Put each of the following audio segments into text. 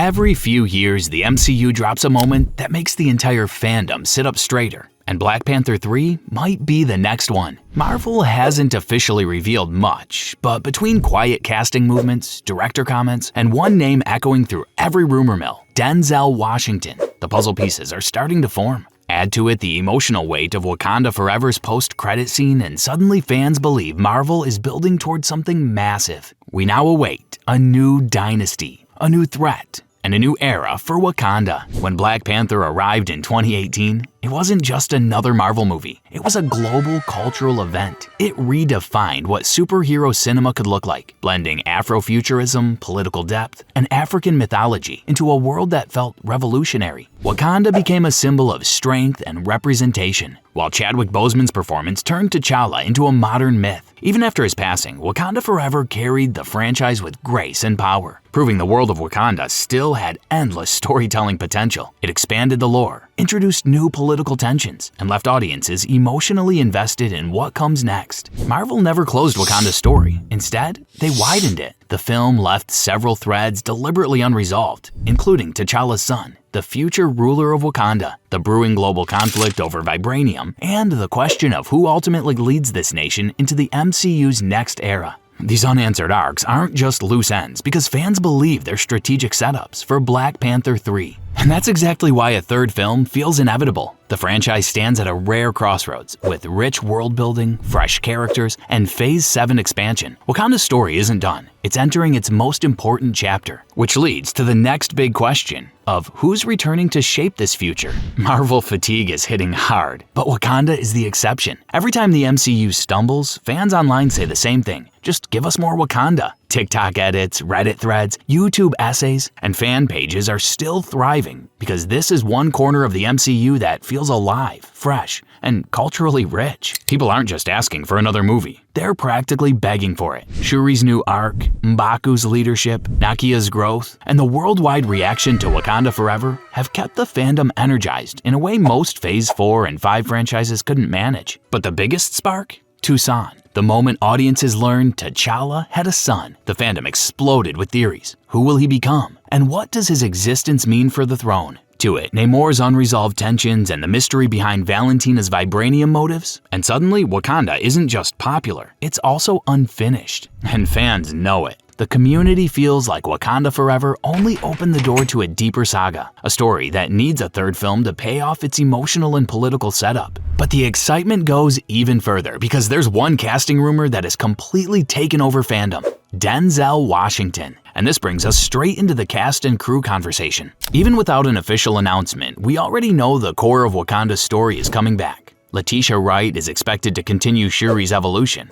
Every few years, the MCU drops a moment that makes the entire fandom sit up straighter, and Black Panther 3 might be the next one. Marvel hasn't officially revealed much, but between quiet casting movements, director comments, and one name echoing through every rumor mill, Denzel Washington, the puzzle pieces are starting to form. Add to it the emotional weight of Wakanda Forever's post-credit scene, and suddenly fans believe Marvel is building towards something massive. We now await a new dynasty, a new threat, and a new era for Wakanda. When Black Panther arrived in 2018, it wasn't just another Marvel movie. It was a global cultural event. It redefined what superhero cinema could look like, blending Afrofuturism, political depth, and African mythology into a world that felt revolutionary. Wakanda became a symbol of strength and representation, while Chadwick Boseman's performance turned T'Challa into a modern myth. Even after his passing, Wakanda Forever carried the franchise with grace and power, proving the world of Wakanda still had endless storytelling potential. It expanded the lore, introduced new political tensions, and left audiences emotionally invested in what comes next. Marvel never closed Wakanda's story. Instead, they widened it. The film left several threads deliberately unresolved, including T'Challa's son, the future ruler of Wakanda, the brewing global conflict over vibranium, and the question of who ultimately leads this nation into the MCU's next era. These unanswered arcs aren't just loose ends because fans believe they're strategic setups for Black Panther 3. And that's exactly why a third film feels inevitable. The franchise stands at a rare crossroads, with rich world building, fresh characters, and Phase 7 expansion. Wakanda's story isn't done. It's entering its most important chapter, which leads to the next big question of who's returning to shape this future. Marvel fatigue is hitting hard, but Wakanda is the exception. Every time the MCU stumbles, fans online say the same thing: just give us more Wakanda. TikTok edits, Reddit threads, YouTube essays, and fan pages are still thriving because this is one corner of the MCU that feels alive, fresh, and culturally rich. People aren't just asking for another movie. They're practically begging for it. Shuri's new arc, M'Baku's leadership, Nakia's growth, and the worldwide reaction to Wakanda Forever have kept the fandom energized in a way most Phase 4 and 5 franchises couldn't manage. But the biggest spark? Tucson. The moment audiences learned T'Challa had a son, the fandom exploded with theories. Who will he become? And what does his existence mean for the throne? To it, Namor's unresolved tensions and the mystery behind Valentina's vibranium motives. And suddenly, Wakanda isn't just popular, it's also unfinished. And fans know it. The community feels like Wakanda Forever only opened the door to a deeper saga, a story that needs a third film to pay off its emotional and political setup. But the excitement goes even further because there's one casting rumor that has completely taken over fandom: Denzel Washington. And this brings us straight into the cast and crew conversation. Even without an official announcement, we already know the core of Wakanda's story is coming back. Letitia Wright is expected to continue Shuri's evolution.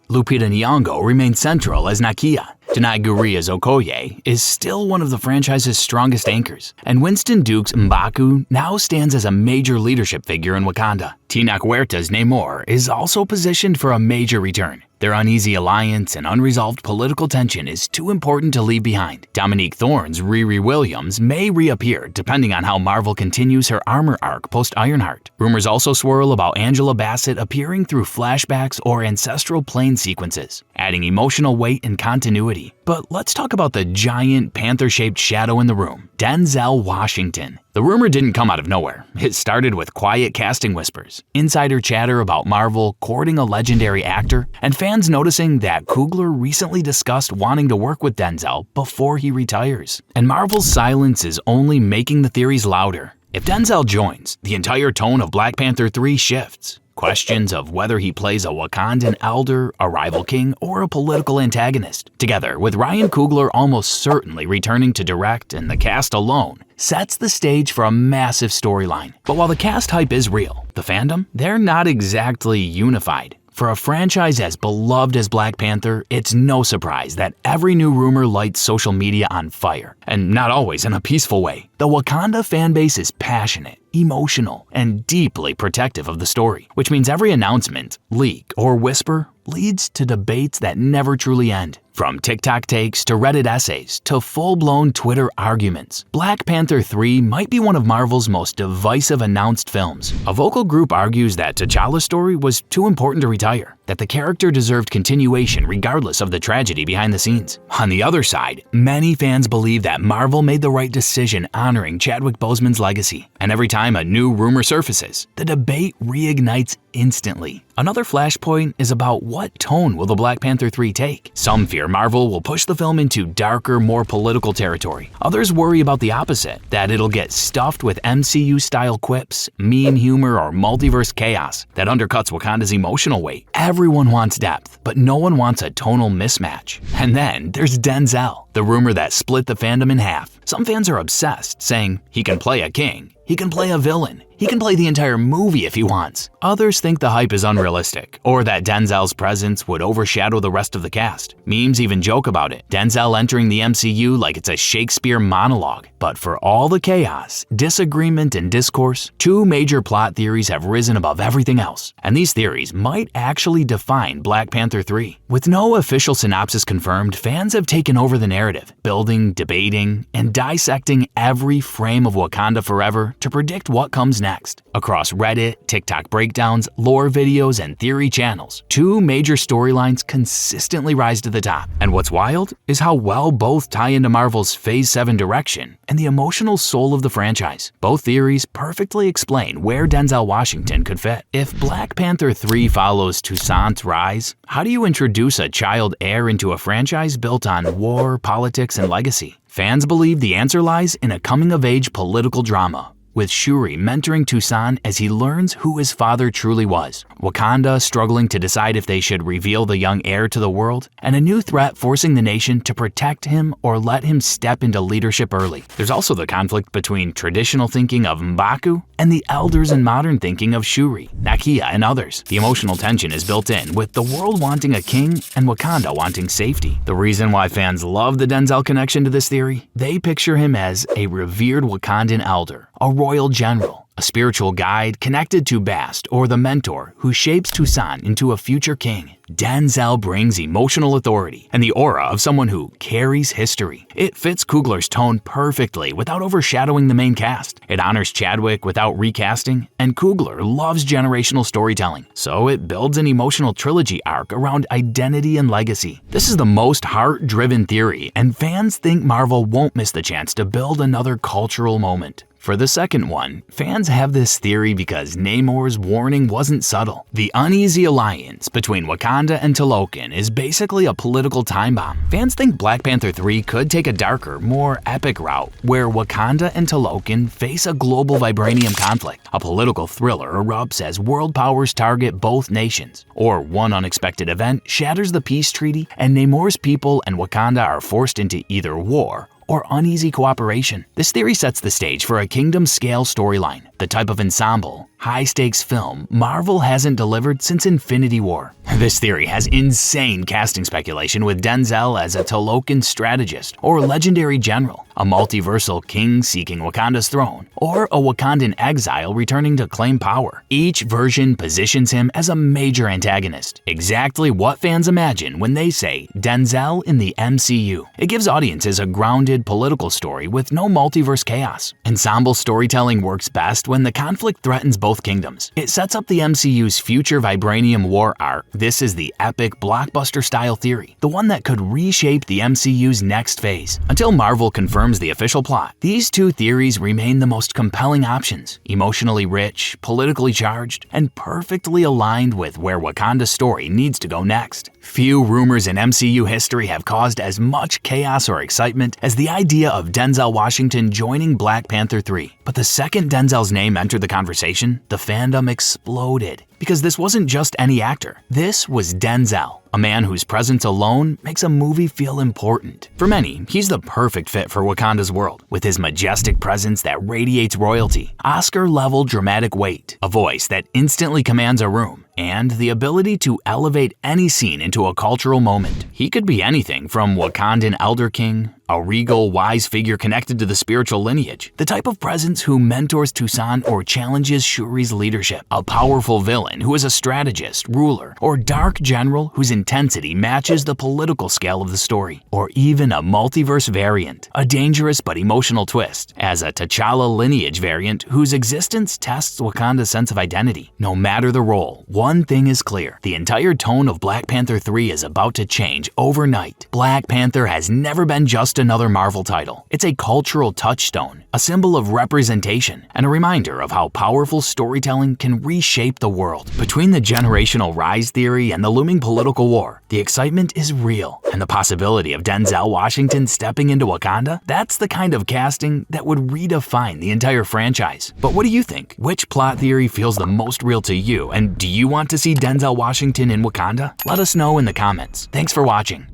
Lupita Nyong'o remains central as Nakia. Denai Guria's Okoye is still one of the franchise's strongest anchors, and Winston Duke's M'Baku now stands as a major leadership figure in Wakanda. Tenoch Huerta's Namor is also positioned for a major return. Their uneasy alliance and unresolved political tension is too important to leave behind. Dominique Thorne's Riri Williams may reappear depending on how Marvel continues her armor arc post-Ironheart. Rumors also swirl about Angela Bassett appearing through flashbacks or ancestral plane sequences, adding emotional weight and continuity. But let's talk about the giant panther-shaped shadow in the room, Denzel Washington. The rumor didn't come out of nowhere. It started with quiet casting whispers, insider chatter about Marvel courting a legendary actor, and fans noticing that Coogler recently discussed wanting to work with Denzel before he retires. And Marvel's silence is only making the theories louder. If Denzel joins, the entire tone of Black Panther 3 shifts. Questions of whether he plays a Wakandan elder, a rival king, or a political antagonist, together with Ryan Coogler almost certainly returning to direct, and the cast alone sets the stage for a massive storyline. But while the cast hype is real, the fandom, they're not exactly unified. For a franchise as beloved as Black Panther, it's no surprise that every new rumor lights social media on fire, and not always in a peaceful way. The Wakanda fanbase is passionate, emotional, and deeply protective of the story, which means every announcement, leak, or whisper leads to debates that never truly end. From TikTok takes to Reddit essays to full-blown Twitter arguments, Black Panther 3 might be one of Marvel's most divisive announced films. A vocal group argues that T'Challa's story was too important to retire, that the character deserved continuation regardless of the tragedy behind the scenes. On the other side, many fans believe that Marvel made the right decision honoring Chadwick Boseman's legacy. And every time a new rumor surfaces, the debate reignites instantly. Another flashpoint is about what tone will the Black Panther 3 take. Some fear Marvel will push the film into darker, more political territory. Others worry about the opposite, that it'll get stuffed with MCU-style quips, meme humor, or multiverse chaos that undercuts Wakanda's emotional weight. Everyone wants depth, but no one wants a tonal mismatch. And then there's Denzel, the rumor that split the fandom in half. Some fans are obsessed, saying he can play a king, he can play a villain, he can play the entire movie if he wants. Others think the hype is unrealistic, or that Denzel's presence would overshadow the rest of the cast. Memes even joke about it, Denzel entering the MCU like it's a Shakespeare monologue. But for all the chaos, disagreement, and discourse, two major plot theories have risen above everything else. And these theories might actually define Black Panther 3. With no official synopsis confirmed, fans have taken over the narrative, building, debating, and dissecting every frame of Wakanda Forever to predict what comes next. Across Reddit, TikTok breakdowns, lore videos, and theory channels, two major storylines consistently rise to the top. And what's wild is how well both tie into Marvel's Phase 7 direction and the emotional soul of the franchise. Both theories perfectly explain where Denzel Washington could fit. If Black Panther 3 follows Toussaint's rise, how do you introduce a child heir into a franchise built on war, politics, and legacy? Fans believe the answer lies in a coming-of-age political drama, with Shuri mentoring Toussaint as he learns who his father truly was, Wakanda struggling to decide if they should reveal the young heir to the world, and a new threat forcing the nation to protect him or let him step into leadership early. There's also the conflict between traditional thinking of M'Baku and the elders and modern thinking of Shuri, Nakia, and others. The emotional tension is built in, with the world wanting a king and Wakanda wanting safety. The reason why fans love the Denzel connection to this theory? They picture him as a revered Wakandan elder, a royal general, a spiritual guide connected to Bast, or the mentor who shapes Toussaint into a future king. Denzel brings emotional authority and the aura of someone who carries history. It fits Coogler's tone perfectly without overshadowing the main cast. It honors Chadwick without recasting, and Coogler loves generational storytelling, so it builds an emotional trilogy arc around identity and legacy. This is the most heart-driven theory, and fans think Marvel won't miss the chance to build another cultural moment. For the second one, fans have this theory because Namor's warning wasn't subtle. The uneasy alliance between Wakanda and Talokan is basically a political time bomb. Fans think Black Panther 3 could take a darker, more epic route, where Wakanda and Talokan face a global vibranium conflict. A political thriller erupts as world powers target both nations, or one unexpected event shatters the peace treaty and Namor's people and Wakanda are forced into either war or uneasy cooperation. This theory sets the stage for a kingdom-scale storyline, the type of ensemble, high-stakes film Marvel hasn't delivered since Infinity War. This theory has insane casting speculation, with Denzel as a Talokan strategist or legendary general, a multiversal king seeking Wakanda's throne, or a Wakandan exile returning to claim power. Each version positions him as a major antagonist, exactly what fans imagine when they say Denzel in the MCU. It gives audiences a grounded political story with no multiverse chaos. Ensemble storytelling works best when the conflict threatens both kingdoms. It sets up the MCU's future vibranium war arc. This is the epic blockbuster-style theory, the one that could reshape the MCU's next phase. Until Marvel confirms the official plot, these two theories remain the most compelling options, emotionally rich, politically charged, and perfectly aligned with where Wakanda's story needs to go next. Few rumors in MCU history have caused as much chaos or excitement as the idea of Denzel Washington joining Black Panther 3. But the second Denzel's name entered the conversation, the fandom exploded. Because this wasn't just any actor. This was Denzel, a man whose presence alone makes a movie feel important. For many, he's the perfect fit for Wakanda's world, with his majestic presence that radiates royalty, Oscar-level dramatic weight, a voice that instantly commands a room, and the ability to elevate any scene into a cultural moment. He could be anything from Wakandan Elder King, a regal, wise figure connected to the spiritual lineage, the type of presence who mentors Toussaint or challenges Shuri's leadership, a powerful villain who is a strategist, ruler, or dark general whose intensity matches the political scale of the story, or even a multiverse variant, a dangerous but emotional twist, as a T'Challa lineage variant whose existence tests Wakanda's sense of identity. No matter the role, one thing is clear: the entire tone of Black Panther 3 is about to change overnight. Black Panther has never been just another Marvel title. It's a cultural touchstone, a symbol of representation, and a reminder of how powerful storytelling can reshape the world. Between the generational rise theory and the looming political war, the excitement is real, and the possibility of Denzel Washington stepping into Wakanda? That's the kind of casting that would redefine the entire franchise. But what do you think? Which plot theory feels the most real to you, and do you want to see Denzel Washington in Wakanda? Let us know in the comments. Thanks for watching.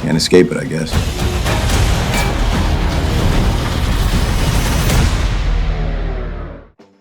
Can't escape it, I guess.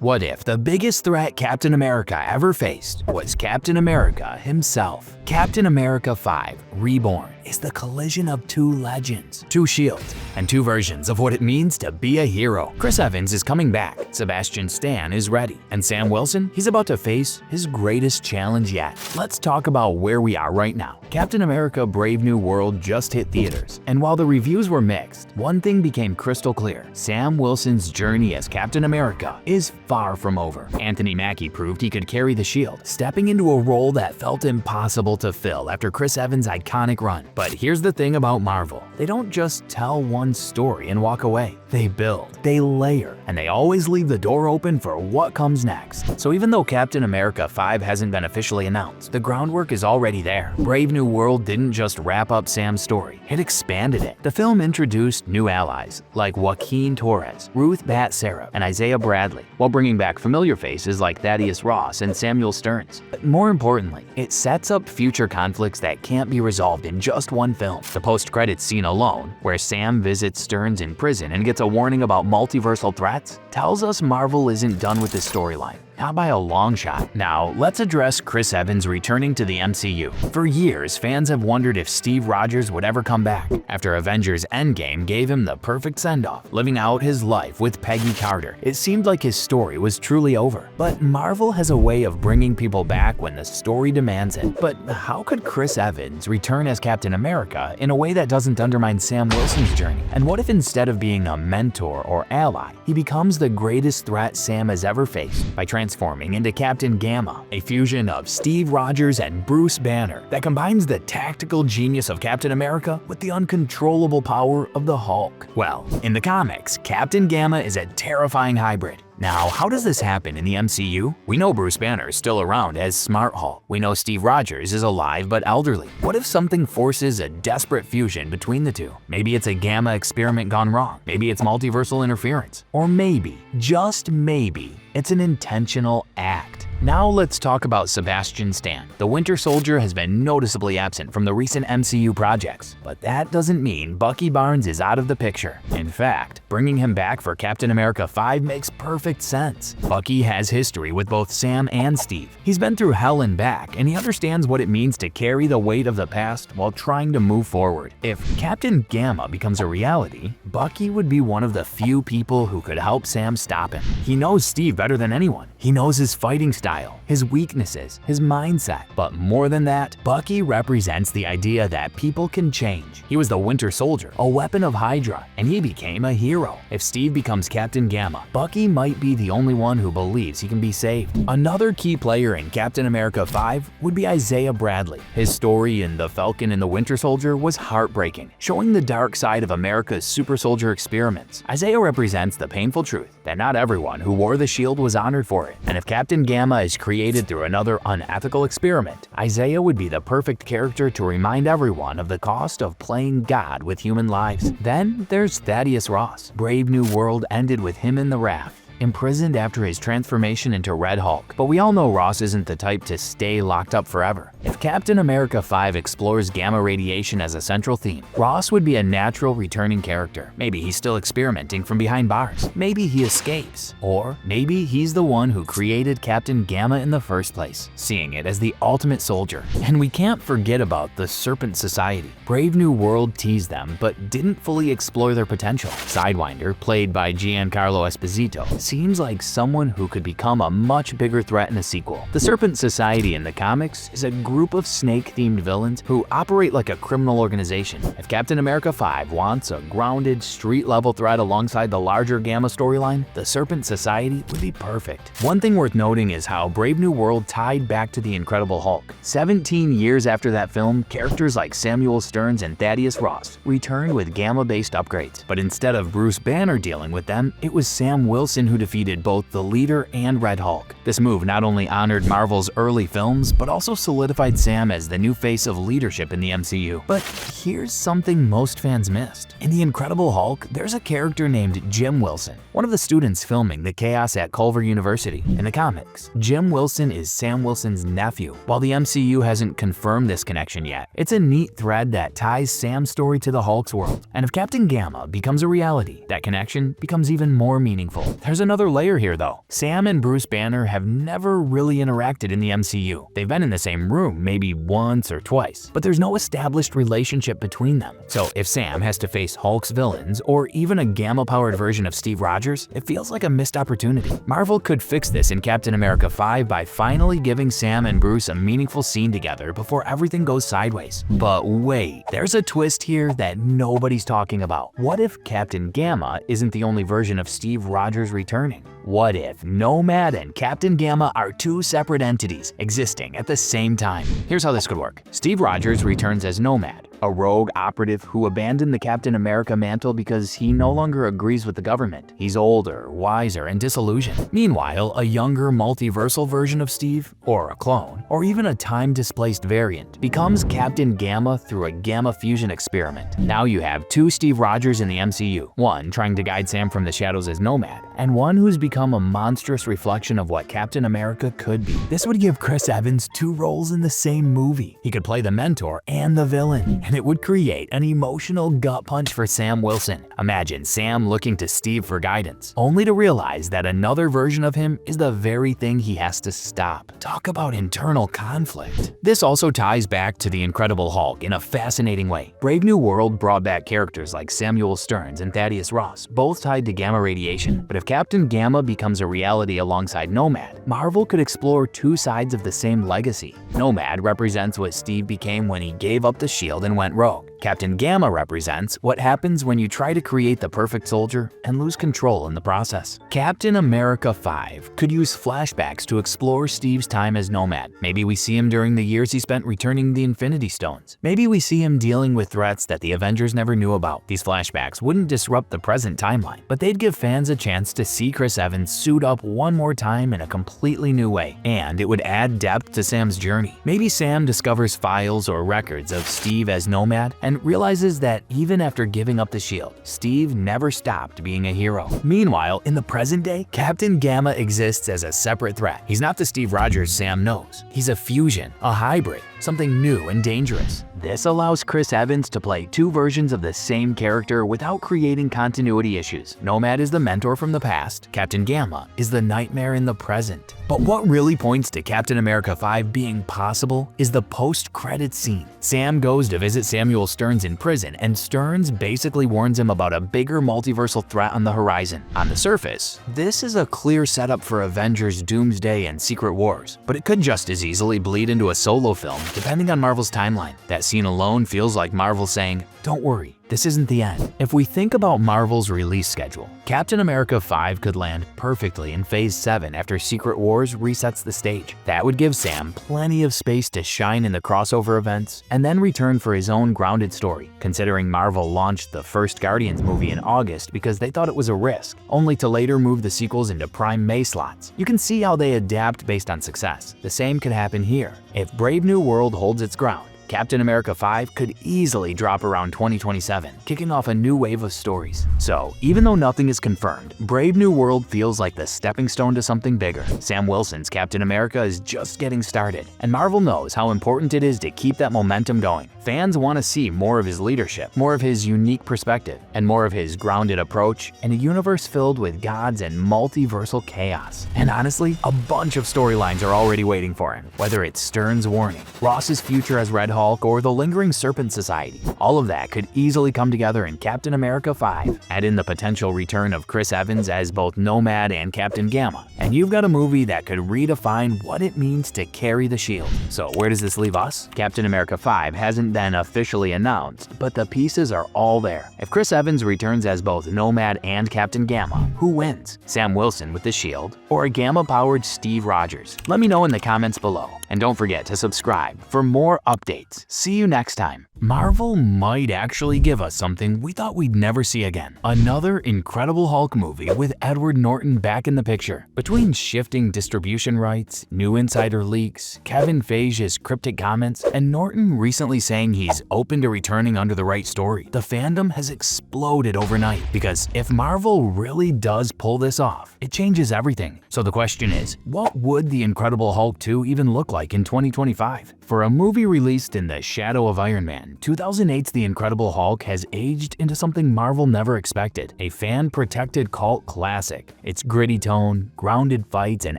What if the biggest threat Captain America ever faced was Captain America himself? Captain America 5 Reborn is the collision of two legends, two shields, and two versions of what it means to be a hero. Chris Evans is coming back, Sebastian Stan is ready, and Sam Wilson, he's about to face his greatest challenge yet. Let's talk about where we are right now. Captain America Brave New World just hit theaters, and while the reviews were mixed, one thing became crystal clear: Sam Wilson's journey as Captain America is far from over. Anthony Mackie proved he could carry the shield, stepping into a role that felt impossible to fill after Chris Evans' iconic run. But here's the thing about Marvel: they don't just tell one story and walk away. They build, they layer, and they always leave the door open for what comes next. So even though Captain America 5 hasn't been officially announced, the groundwork is already there. Brave New World didn't just wrap up Sam's story, it expanded it. The film introduced new allies like Joaquin Torres, Ruth Bat Sarah, and Isaiah Bradley, while bringing back familiar faces like Thaddeus Ross and Samuel Stearns. But more importantly, it sets up future conflicts that can't be resolved in just one film. The post-credits scene alone, where Sam visits Stearns in prison and gets a warning about multiversal threats, tells us Marvel isn't done with this storyline. Not by a long shot. Now, let's address Chris Evans returning to the MCU. For years, fans have wondered if Steve Rogers would ever come back, after Avengers Endgame gave him the perfect send-off, living out his life with Peggy Carter. It seemed like his story was truly over. But Marvel has a way of bringing people back when the story demands it. But how could Chris Evans return as Captain America in a way that doesn't undermine Sam Wilson's journey? And what if instead of being a mentor or ally, he becomes the greatest threat Sam has ever faced by transforming into Captain Gamma, a fusion of Steve Rogers and Bruce Banner that combines the tactical genius of Captain America with the uncontrollable power of the Hulk? Well, in the comics, Captain Gamma is a terrifying hybrid. Now, how does this happen in the MCU? We know Bruce Banner is still around as Smart Hulk. We know Steve Rogers is alive but elderly. What if something forces a desperate fusion between the two? Maybe it's a Gamma experiment gone wrong. Maybe it's multiversal interference. Or maybe, just maybe, it's an intentional act. Now let's talk about Sebastian Stan. The Winter Soldier has been noticeably absent from the recent MCU projects, but that doesn't mean Bucky Barnes is out of the picture. In fact, bringing him back for Captain America 5 makes perfect sense. Bucky has history with both Sam and Steve. He's been through hell and back, and he understands what it means to carry the weight of the past while trying to move forward. If Captain Gamma becomes a reality, Bucky would be one of the few people who could help Sam stop him. He knows Steve better than anyone. He knows his fighting style, his weaknesses, his mindset. But more than that, Bucky represents the idea that people can change. He was the Winter Soldier, a weapon of Hydra, and he became a hero. If Steve becomes Captain Gamma, Bucky might be the only one who believes he can be saved. Another key player in Captain America 5 would be Isaiah Bradley. His story in The Falcon and the Winter Soldier was heartbreaking, showing the dark side of America's super soldier experiments. Isaiah represents the painful truth that not everyone who wore the shield was honored for it. And if Captain Gamma is created through another unethical experiment, Isaiah would be the perfect character to remind everyone of the cost of playing God with human lives. Then there's Thaddeus Ross. Brave New World ended with him in the raft. imprisoned after his transformation into Red Hulk. But we all know Ross isn't the type to stay locked up forever. If Captain America 5 explores gamma radiation as a central theme, Ross would be a natural returning character. Maybe he's still experimenting from behind bars. Maybe he escapes. Or maybe he's the one who created Captain Gamma in the first place, seeing it as the ultimate soldier. And we can't forget about the Serpent Society. Brave New World teased them, but didn't fully explore their potential. Sidewinder, played by Giancarlo Esposito, seems like someone who could become a much bigger threat in a sequel. The Serpent Society in the comics is a group of snake-themed villains who operate like a criminal organization. If Captain America 5 wants a grounded, street-level threat alongside the larger Gamma storyline, the Serpent Society would be perfect. One thing worth noting is how Brave New World tied back to the Incredible Hulk. 17 years after that film, characters like Samuel Stearns and Thaddeus Ross returned with Gamma-based upgrades. But instead of Bruce Banner dealing with them, it was Sam Wilson who defeated both the leader and Red Hulk. This move not only honored Marvel's early films, but also solidified Sam as the new face of leadership in the MCU. But here's something most fans missed. In The Incredible Hulk, there's a character named Jim Wilson, one of the students filming the chaos at Culver University. In the comics, Jim Wilson is Sam Wilson's nephew. While the MCU hasn't confirmed this connection yet, it's a neat thread that ties Sam's story to the Hulk's world. And if Captain Gamma becomes a reality, that connection becomes even more meaningful. There's another layer here though. Sam and Bruce Banner have never really interacted in the MCU. They've been in the same room maybe once or twice, but there's no established relationship between them. So if Sam has to face Hulk's villains or even a Gamma-powered version of Steve Rogers, it feels like a missed opportunity. Marvel could fix this in Captain America 5 by finally giving Sam and Bruce a meaningful scene together before everything goes sideways. But wait, there's a twist here that nobody's talking about. What if Captain Gamma isn't the only version of Steve Rogers returning? What if Nomad and Captain Gamma are two separate entities existing at the same time? Here's how this could work. Steve Rogers returns as Nomad, a rogue operative who abandoned the Captain America mantle because he no longer agrees with the government. He's older, wiser, and disillusioned. Meanwhile, a younger multiversal version of Steve, or a clone, or even a time-displaced variant, becomes Captain Gamma through a gamma fusion experiment. Now you have two Steve Rogers in the MCU, one trying to guide Sam from the shadows as Nomad, and one who's become a monstrous reflection of what Captain America could be. This would give Chris Evans two roles in the same movie. He could play the mentor and the villain, and it would create an emotional gut punch for Sam Wilson. Imagine Sam looking to Steve for guidance, only to realize that another version of him is the very thing he has to stop. Talk about internal conflict. This also ties back to the Incredible Hulk in a fascinating way. Brave New World brought back characters like Samuel Stearns and Thaddeus Ross, both tied to gamma radiation. But if Captain Gamma becomes a reality alongside Nomad, Marvel could explore two sides of the same legacy. Nomad represents what Steve became when he gave up the shield and went rogue. Captain Gamma represents what happens when you try to create the perfect soldier and lose control in the process. Captain America 5 could use flashbacks to explore Steve's time as Nomad. Maybe we see him during the years he spent returning the Infinity Stones. Maybe we see him dealing with threats that the Avengers never knew about. These flashbacks wouldn't disrupt the present timeline, but they'd give fans a chance to see Chris Evans suit up one more time in a completely new way, and it would add depth to Sam's journey. Maybe Sam discovers files or records of Steve as Nomad and realizes that even after giving up the shield, Steve never stopped being a hero. Meanwhile, in the present day, Captain Gamma exists as a separate threat. He's not the Steve Rogers Sam knows. He's a fusion, a hybrid, something new and dangerous. This allows Chris Evans to play two versions of the same character without creating continuity issues. Nomad is the mentor from the past, Captain Gamma is the nightmare in the present. But what really points to Captain America 5 being possible is the post-credits scene. Sam goes to visit Samuel Stearns in prison, and Stearns basically warns him about a bigger multiversal threat on the horizon. On the surface, this is a clear setup for Avengers Doomsday and Secret Wars, but it could just as easily bleed into a solo film, depending on Marvel's timeline. That scene alone feels like Marvel saying, "Don't worry, this isn't the end." If we think about Marvel's release schedule, Captain America 5 could land perfectly in Phase 7 after Secret Wars resets the stage. That would give Sam plenty of space to shine in the crossover events and then return for his own grounded story, considering Marvel launched the first Guardians movie in August because they thought it was a risk, only to later move the sequels into Prime May slots. You can see how they adapt based on success. The same could happen here. If Brave New World holds its ground, Captain America 5 could easily drop around 2027, kicking off a new wave of stories. So, even though nothing is confirmed, Brave New World feels like the stepping stone to something bigger. Sam Wilson's Captain America is just getting started, and Marvel knows how important it is to keep that momentum going. Fans want to see more of his leadership, more of his unique perspective, and more of his grounded approach in a universe filled with gods and multiversal chaos. And honestly, a bunch of storylines are already waiting for him, whether it's Stern's warning, Ross's future as Red Hulk, or the lingering Serpent Society. All of that could easily come together in Captain America 5. Add in the potential return of Chris Evans as both Nomad and Captain Gamma, and you've got a movie that could redefine what it means to carry the shield. So where does this leave us? Captain America 5 hasn't been officially announced, but the pieces are all there. If Chris Evans returns as both Nomad and Captain Gamma, who wins? Sam Wilson with the shield, or a Gamma-powered Steve Rogers? Let me know in the comments below. And don't forget to subscribe for more updates. See you next time. Marvel might actually give us something we thought we'd never see again. Another Incredible Hulk movie with Edward Norton back in the picture. Between shifting distribution rights, new insider leaks, Kevin Feige's cryptic comments, and Norton recently saying he's open to returning under the right story, the fandom has exploded overnight. Because if Marvel really does pull this off, it changes everything. So the question is, what would The Incredible Hulk 2 even look like in 2025? For a movie released in the shadow of Iron Man, 2008's The Incredible Hulk has aged into something Marvel never expected, a fan-protected cult classic. Its gritty tone, grounded fights, and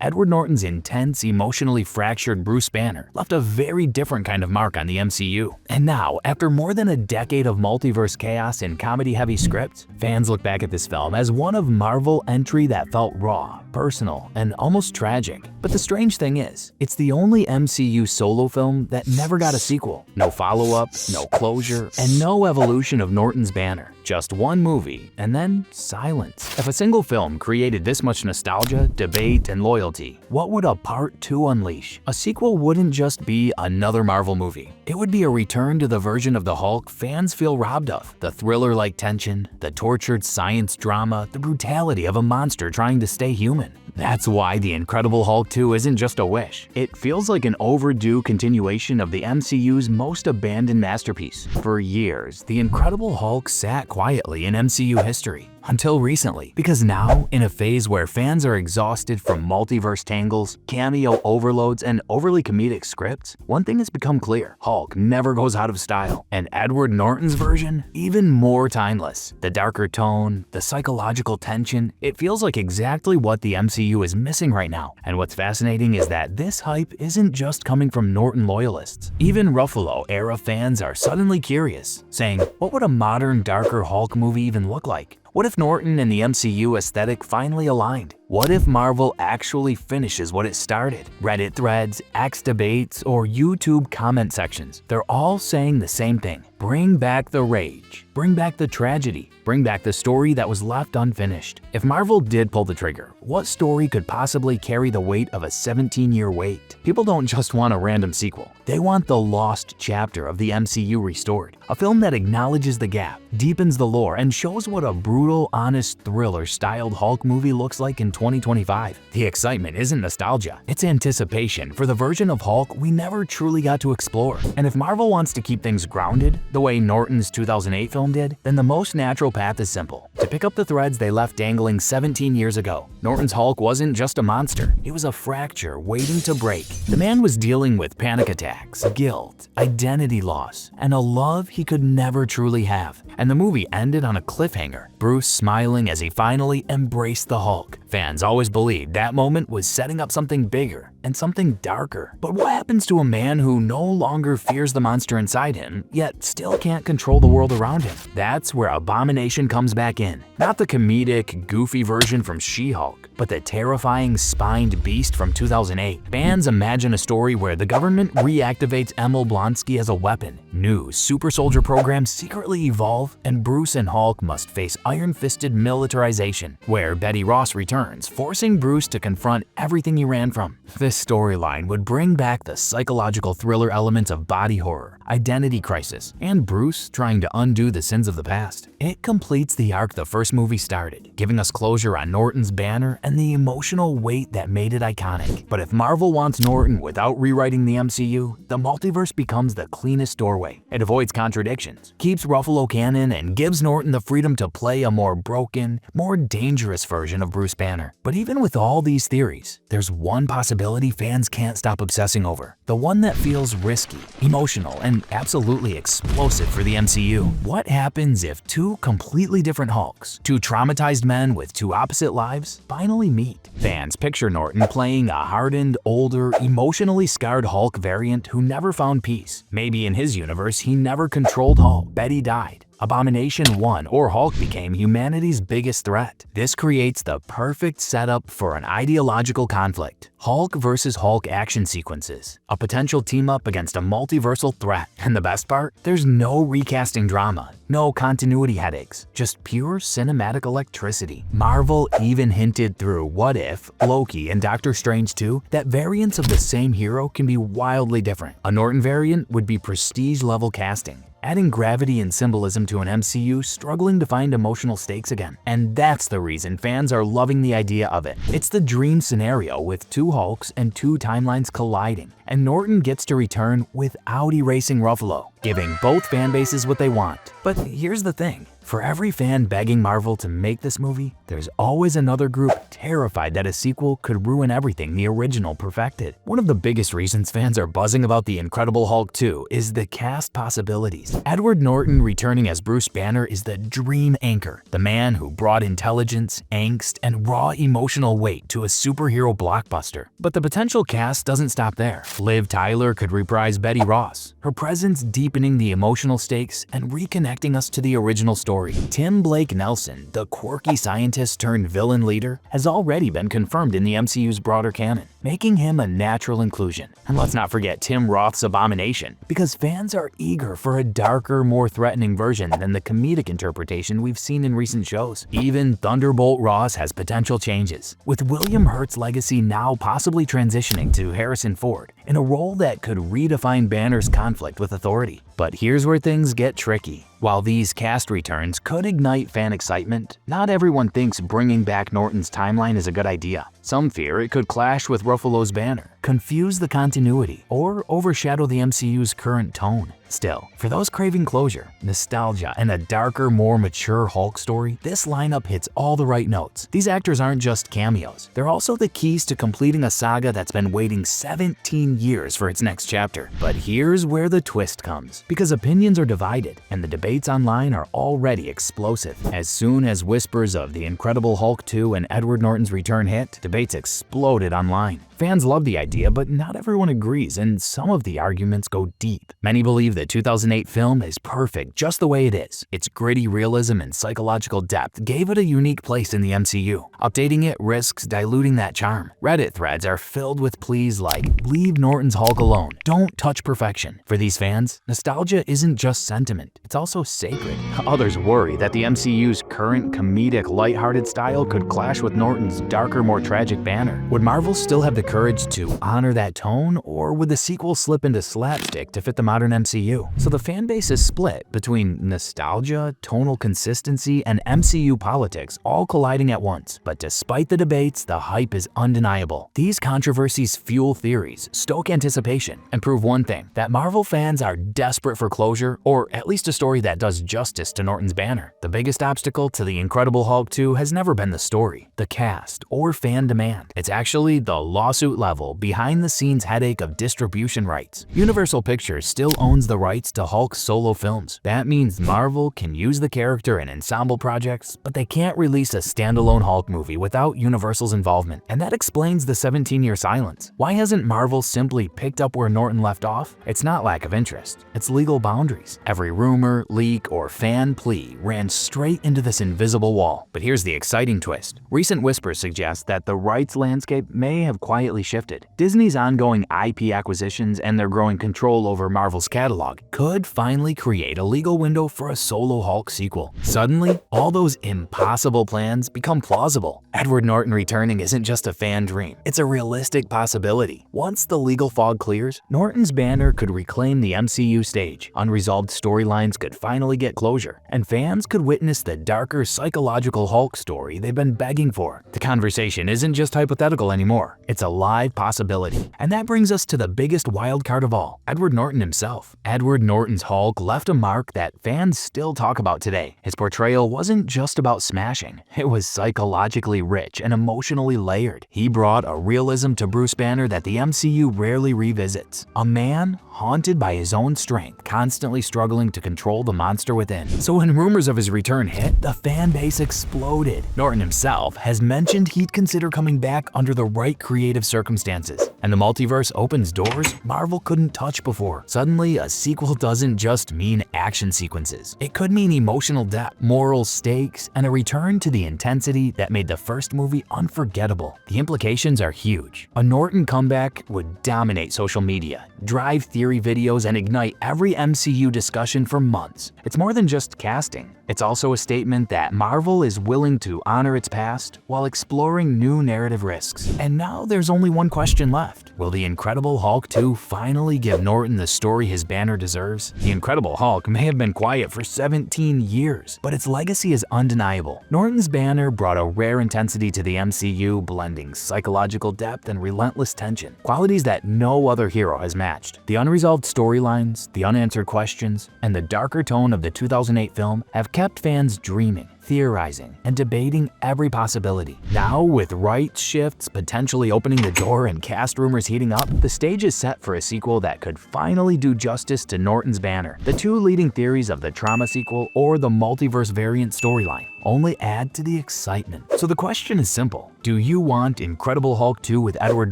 Edward Norton's intense, emotionally fractured Bruce Banner left a very different kind of mark on the MCU. And now, after more than a decade of multiverse chaos and comedy-heavy scripts, fans look back at this film as one of Marvel's entry that felt raw, personal, and almost tragic. But the strange thing is, it's the only MCU solo film that never got a sequel. No follow-up, no closure, and no evolution of Norton's Banner. Just one movie, and then silence. If a single film created this much nostalgia, debate, and loyalty, what would a Part 2 unleash? A sequel wouldn't just be another Marvel movie. It would be a return to the version of the Hulk fans feel robbed of. The thriller-like tension, the tortured science drama, the brutality of a monster trying to stay human. That's why The Incredible Hulk 2 isn't just a wish. It feels like an overdue continuation of the MCU's most abandoned masterpiece. For years, The Incredible Hulk sat quietly in MCU history. Until recently, because now, in a phase where fans are exhausted from multiverse tangles, cameo overloads, and overly comedic scripts, one thing has become clear: Hulk never goes out of style, and Edward Norton's version, even more timeless. The darker tone, the psychological tension, it feels like exactly what the MCU is missing right now. And what's fascinating is that this hype isn't just coming from Norton loyalists. Even Ruffalo-era fans are suddenly curious, saying, what would a modern, darker Hulk movie even look like? What if Norton and the MCU aesthetic finally aligned? What if Marvel actually finishes what it started? Reddit threads, X debates, or YouTube comment sections, they're all saying the same thing. Bring back the rage. Bring back the tragedy. Bring back the story that was left unfinished. If Marvel did pull the trigger, what story could possibly carry the weight of a 17-year wait? People don't just want a random sequel. They want the lost chapter of the MCU restored. A film that acknowledges the gap, deepens the lore, and shows what a brutal, honest, thriller-styled Hulk movie looks like in 2025. The excitement isn't nostalgia, it's anticipation for the version of Hulk we never truly got to explore. And if Marvel wants to keep things grounded, the way Norton's 2008 film did, then the most natural path is simple: to pick up the threads they left dangling 17 years ago. Norton's Hulk wasn't just a monster, it was a fracture waiting to break. The man was dealing with panic attacks, guilt, identity loss, and a love he could never truly have. And the movie ended on a cliffhanger, Bruce smiling as he finally embraced the Hulk. Fans always believed that moment was setting up something bigger and something darker. But what happens to a man who no longer fears the monster inside him, yet still can't control the world around him? That's where Abomination comes back in. Not the comedic, goofy version from She-Hulk, but the terrifying, spined beast from 2008. Fans imagine a story where the government reactivates Emil Blonsky as a weapon, new super soldier programs secretly evolve, and Bruce and Hulk must face iron-fisted militarization, where Betty Ross returns, forcing Bruce to confront everything he ran from. This storyline would bring back the psychological thriller elements of body horror, identity crisis, and Bruce trying to undo the sins of the past. It completes the arc the first movie started, giving us closure on Norton's banner and the emotional weight that made it iconic. But if Marvel wants Norton without rewriting the MCU, the multiverse becomes the cleanest doorway. It avoids contradictions, keeps Ruffalo canon, and gives Norton the freedom to play a more broken, more dangerous version of Bruce Banner. But even with all these theories, there's one possibility fans can't stop obsessing over. The one that feels risky, emotional, and absolutely explosive for the MCU. What happens if two completely different Hulks, two traumatized men with two opposite lives, finally meet? Fans picture Norton playing a hardened, older, emotionally scarred Hulk variant who never found peace. Maybe in his universe, he never controlled Hulk. Betty died. Abomination won, or Hulk became humanity's biggest threat. This creates the perfect setup for an ideological conflict. Hulk versus Hulk action sequences, a potential team-up against a multiversal threat. And the best part? There's no recasting drama, no continuity headaches, just pure cinematic electricity. Marvel even hinted through What If, Loki, and Doctor Strange 2 that variants of the same hero can be wildly different. A Norton variant would be prestige-level casting, adding gravity and symbolism to an MCU struggling to find emotional stakes again. And that's the reason fans are loving the idea of it. It's the dream scenario with two Hulks and two timelines colliding, and Norton gets to return without erasing Ruffalo, giving both fan bases what they want. But here's the thing. For every fan begging Marvel to make this movie, there's always another group terrified that a sequel could ruin everything the original perfected. One of the biggest reasons fans are buzzing about The Incredible Hulk 2 is the cast possibilities. Edward Norton returning as Bruce Banner is the dream anchor, the man who brought intelligence, angst, and raw emotional weight to a superhero blockbuster. But the potential cast doesn't stop there. Liv Tyler could reprise Betty Ross, her presence deepening the emotional stakes and reconnecting us to the original story. Tim Blake Nelson, the quirky scientist turned villain leader, has already been confirmed in the MCU's broader canon, making him a natural inclusion. And let's not forget Tim Roth's Abomination, because fans are eager for a darker, more threatening version than the comedic interpretation we've seen in recent shows. Even Thunderbolt Ross has potential changes, with William Hurt's legacy now possibly transitioning to Harrison Ford in a role that could redefine Banner's conflict with authority. But here's where things get tricky. While these cast returns could ignite fan excitement, not everyone thinks bringing back Norton's timeline is a good idea. Some fear it could clash with Ruffalo's Banner, confuse the continuity, or overshadow the MCU's current tone. Still, for those craving closure, nostalgia, and a darker, more mature Hulk story, this lineup hits all the right notes. These actors aren't just cameos, they're also the keys to completing a saga that's been waiting 17 years for its next chapter. But here's where the twist comes, because opinions are divided, and the debates online are already explosive. As soon as whispers of The Incredible Hulk 2 and Edward Norton's return hit, debates exploded online. Fans love the idea, but not everyone agrees, and some of the arguments go deep. Many believe the 2008 film is perfect just the way it is. Its gritty realism and psychological depth gave it a unique place in the MCU. Updating it risks diluting that charm. Reddit threads are filled with pleas like, "Leave Norton's Hulk alone. Don't touch perfection." For these fans, nostalgia isn't just sentiment, it's also sacred. Others worry that the MCU's current comedic, lighthearted style could clash with Norton's darker, more tragic Banner. Would Marvel still have the courage to honor that tone, or would the sequel slip into slapstick to fit the modern MCU? So the fan base is split between nostalgia, tonal consistency, and MCU politics all colliding at once. But despite the debates, the hype is undeniable. These controversies fuel theories, stoke anticipation, and prove one thing, that Marvel fans are desperate for closure, or at least a story that does justice to Norton's Banner. The biggest obstacle to The Incredible Hulk 2 has never been the story, the cast, or fan demand. It's actually the lawsuit-level, behind-the-scenes headache of distribution rights. Universal Pictures still owns the rights to Hulk's solo films. That means Marvel can use the character in ensemble projects, but they can't release a standalone Hulk movie without Universal's involvement. And that explains the 17-year silence. Why hasn't Marvel simply picked up where Norton left off? It's not lack of interest, it's legal boundaries. Every rumor, leak, or fan plea ran straight into this invisible wall. But here's the exciting twist. Recent whispers suggest that the rights landscape may have quietly quietly shifted. Disney's ongoing IP acquisitions and their growing control over Marvel's catalog could finally create a legal window for a solo Hulk sequel. Suddenly, all those impossible plans become plausible. Edward Norton returning isn't just a fan dream, it's a realistic possibility. Once the legal fog clears, Norton's banner could reclaim the MCU stage, unresolved storylines could finally get closure, and fans could witness the darker psychological Hulk story they've been begging for. The conversation isn't just hypothetical anymore, it's a live possibility. And that brings us to the biggest wild card of all, Edward Norton himself. Edward Norton's Hulk left a mark that fans still talk about today. His portrayal wasn't just about smashing, it was psychologically rich and emotionally layered. He brought a realism to Bruce Banner that the MCU rarely revisits. A man haunted by his own strength, constantly struggling to control the monster within. So when rumors of his return hit, the fan base exploded. Norton himself has mentioned he'd consider coming back under the right creative circumstances. And the multiverse opens doors Marvel couldn't touch before. Suddenly, a sequel doesn't just mean action sequences. It could mean emotional depth, moral stakes, and a return to the intensity that made the first movie unforgettable. The implications are huge. A Norton comeback would dominate social media, drive theory videos, and ignite every MCU discussion for months. It's more than just casting. It's also a statement that Marvel is willing to honor its past while exploring new narrative risks. And now there's only one question left. Will The Incredible Hulk 2 finally give Norton the story his banner deserves? The Incredible Hulk may have been quiet for 17 years, but its legacy is undeniable. Norton's banner brought a rare intensity to the MCU, blending psychological depth and relentless tension, qualities that no other hero has matched. The unresolved storylines, the unanswered questions, and the darker tone of the 2008 film have kept fans dreaming, theorizing, and debating every possibility. Now, with rights shifts potentially opening the door and cast rumors heating up, the stage is set for a sequel that could finally do justice to Norton's banner. The two leading theories of the trauma sequel or the multiverse variant storyline only add to the excitement. So the question is simple. Do you want Incredible Hulk 2 with Edward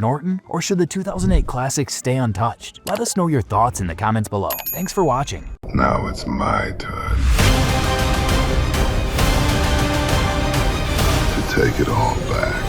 Norton, or should the 2008 classic stay untouched? Let us know your thoughts in the comments below. Thanks for watching. Now it's my turn to take it all back.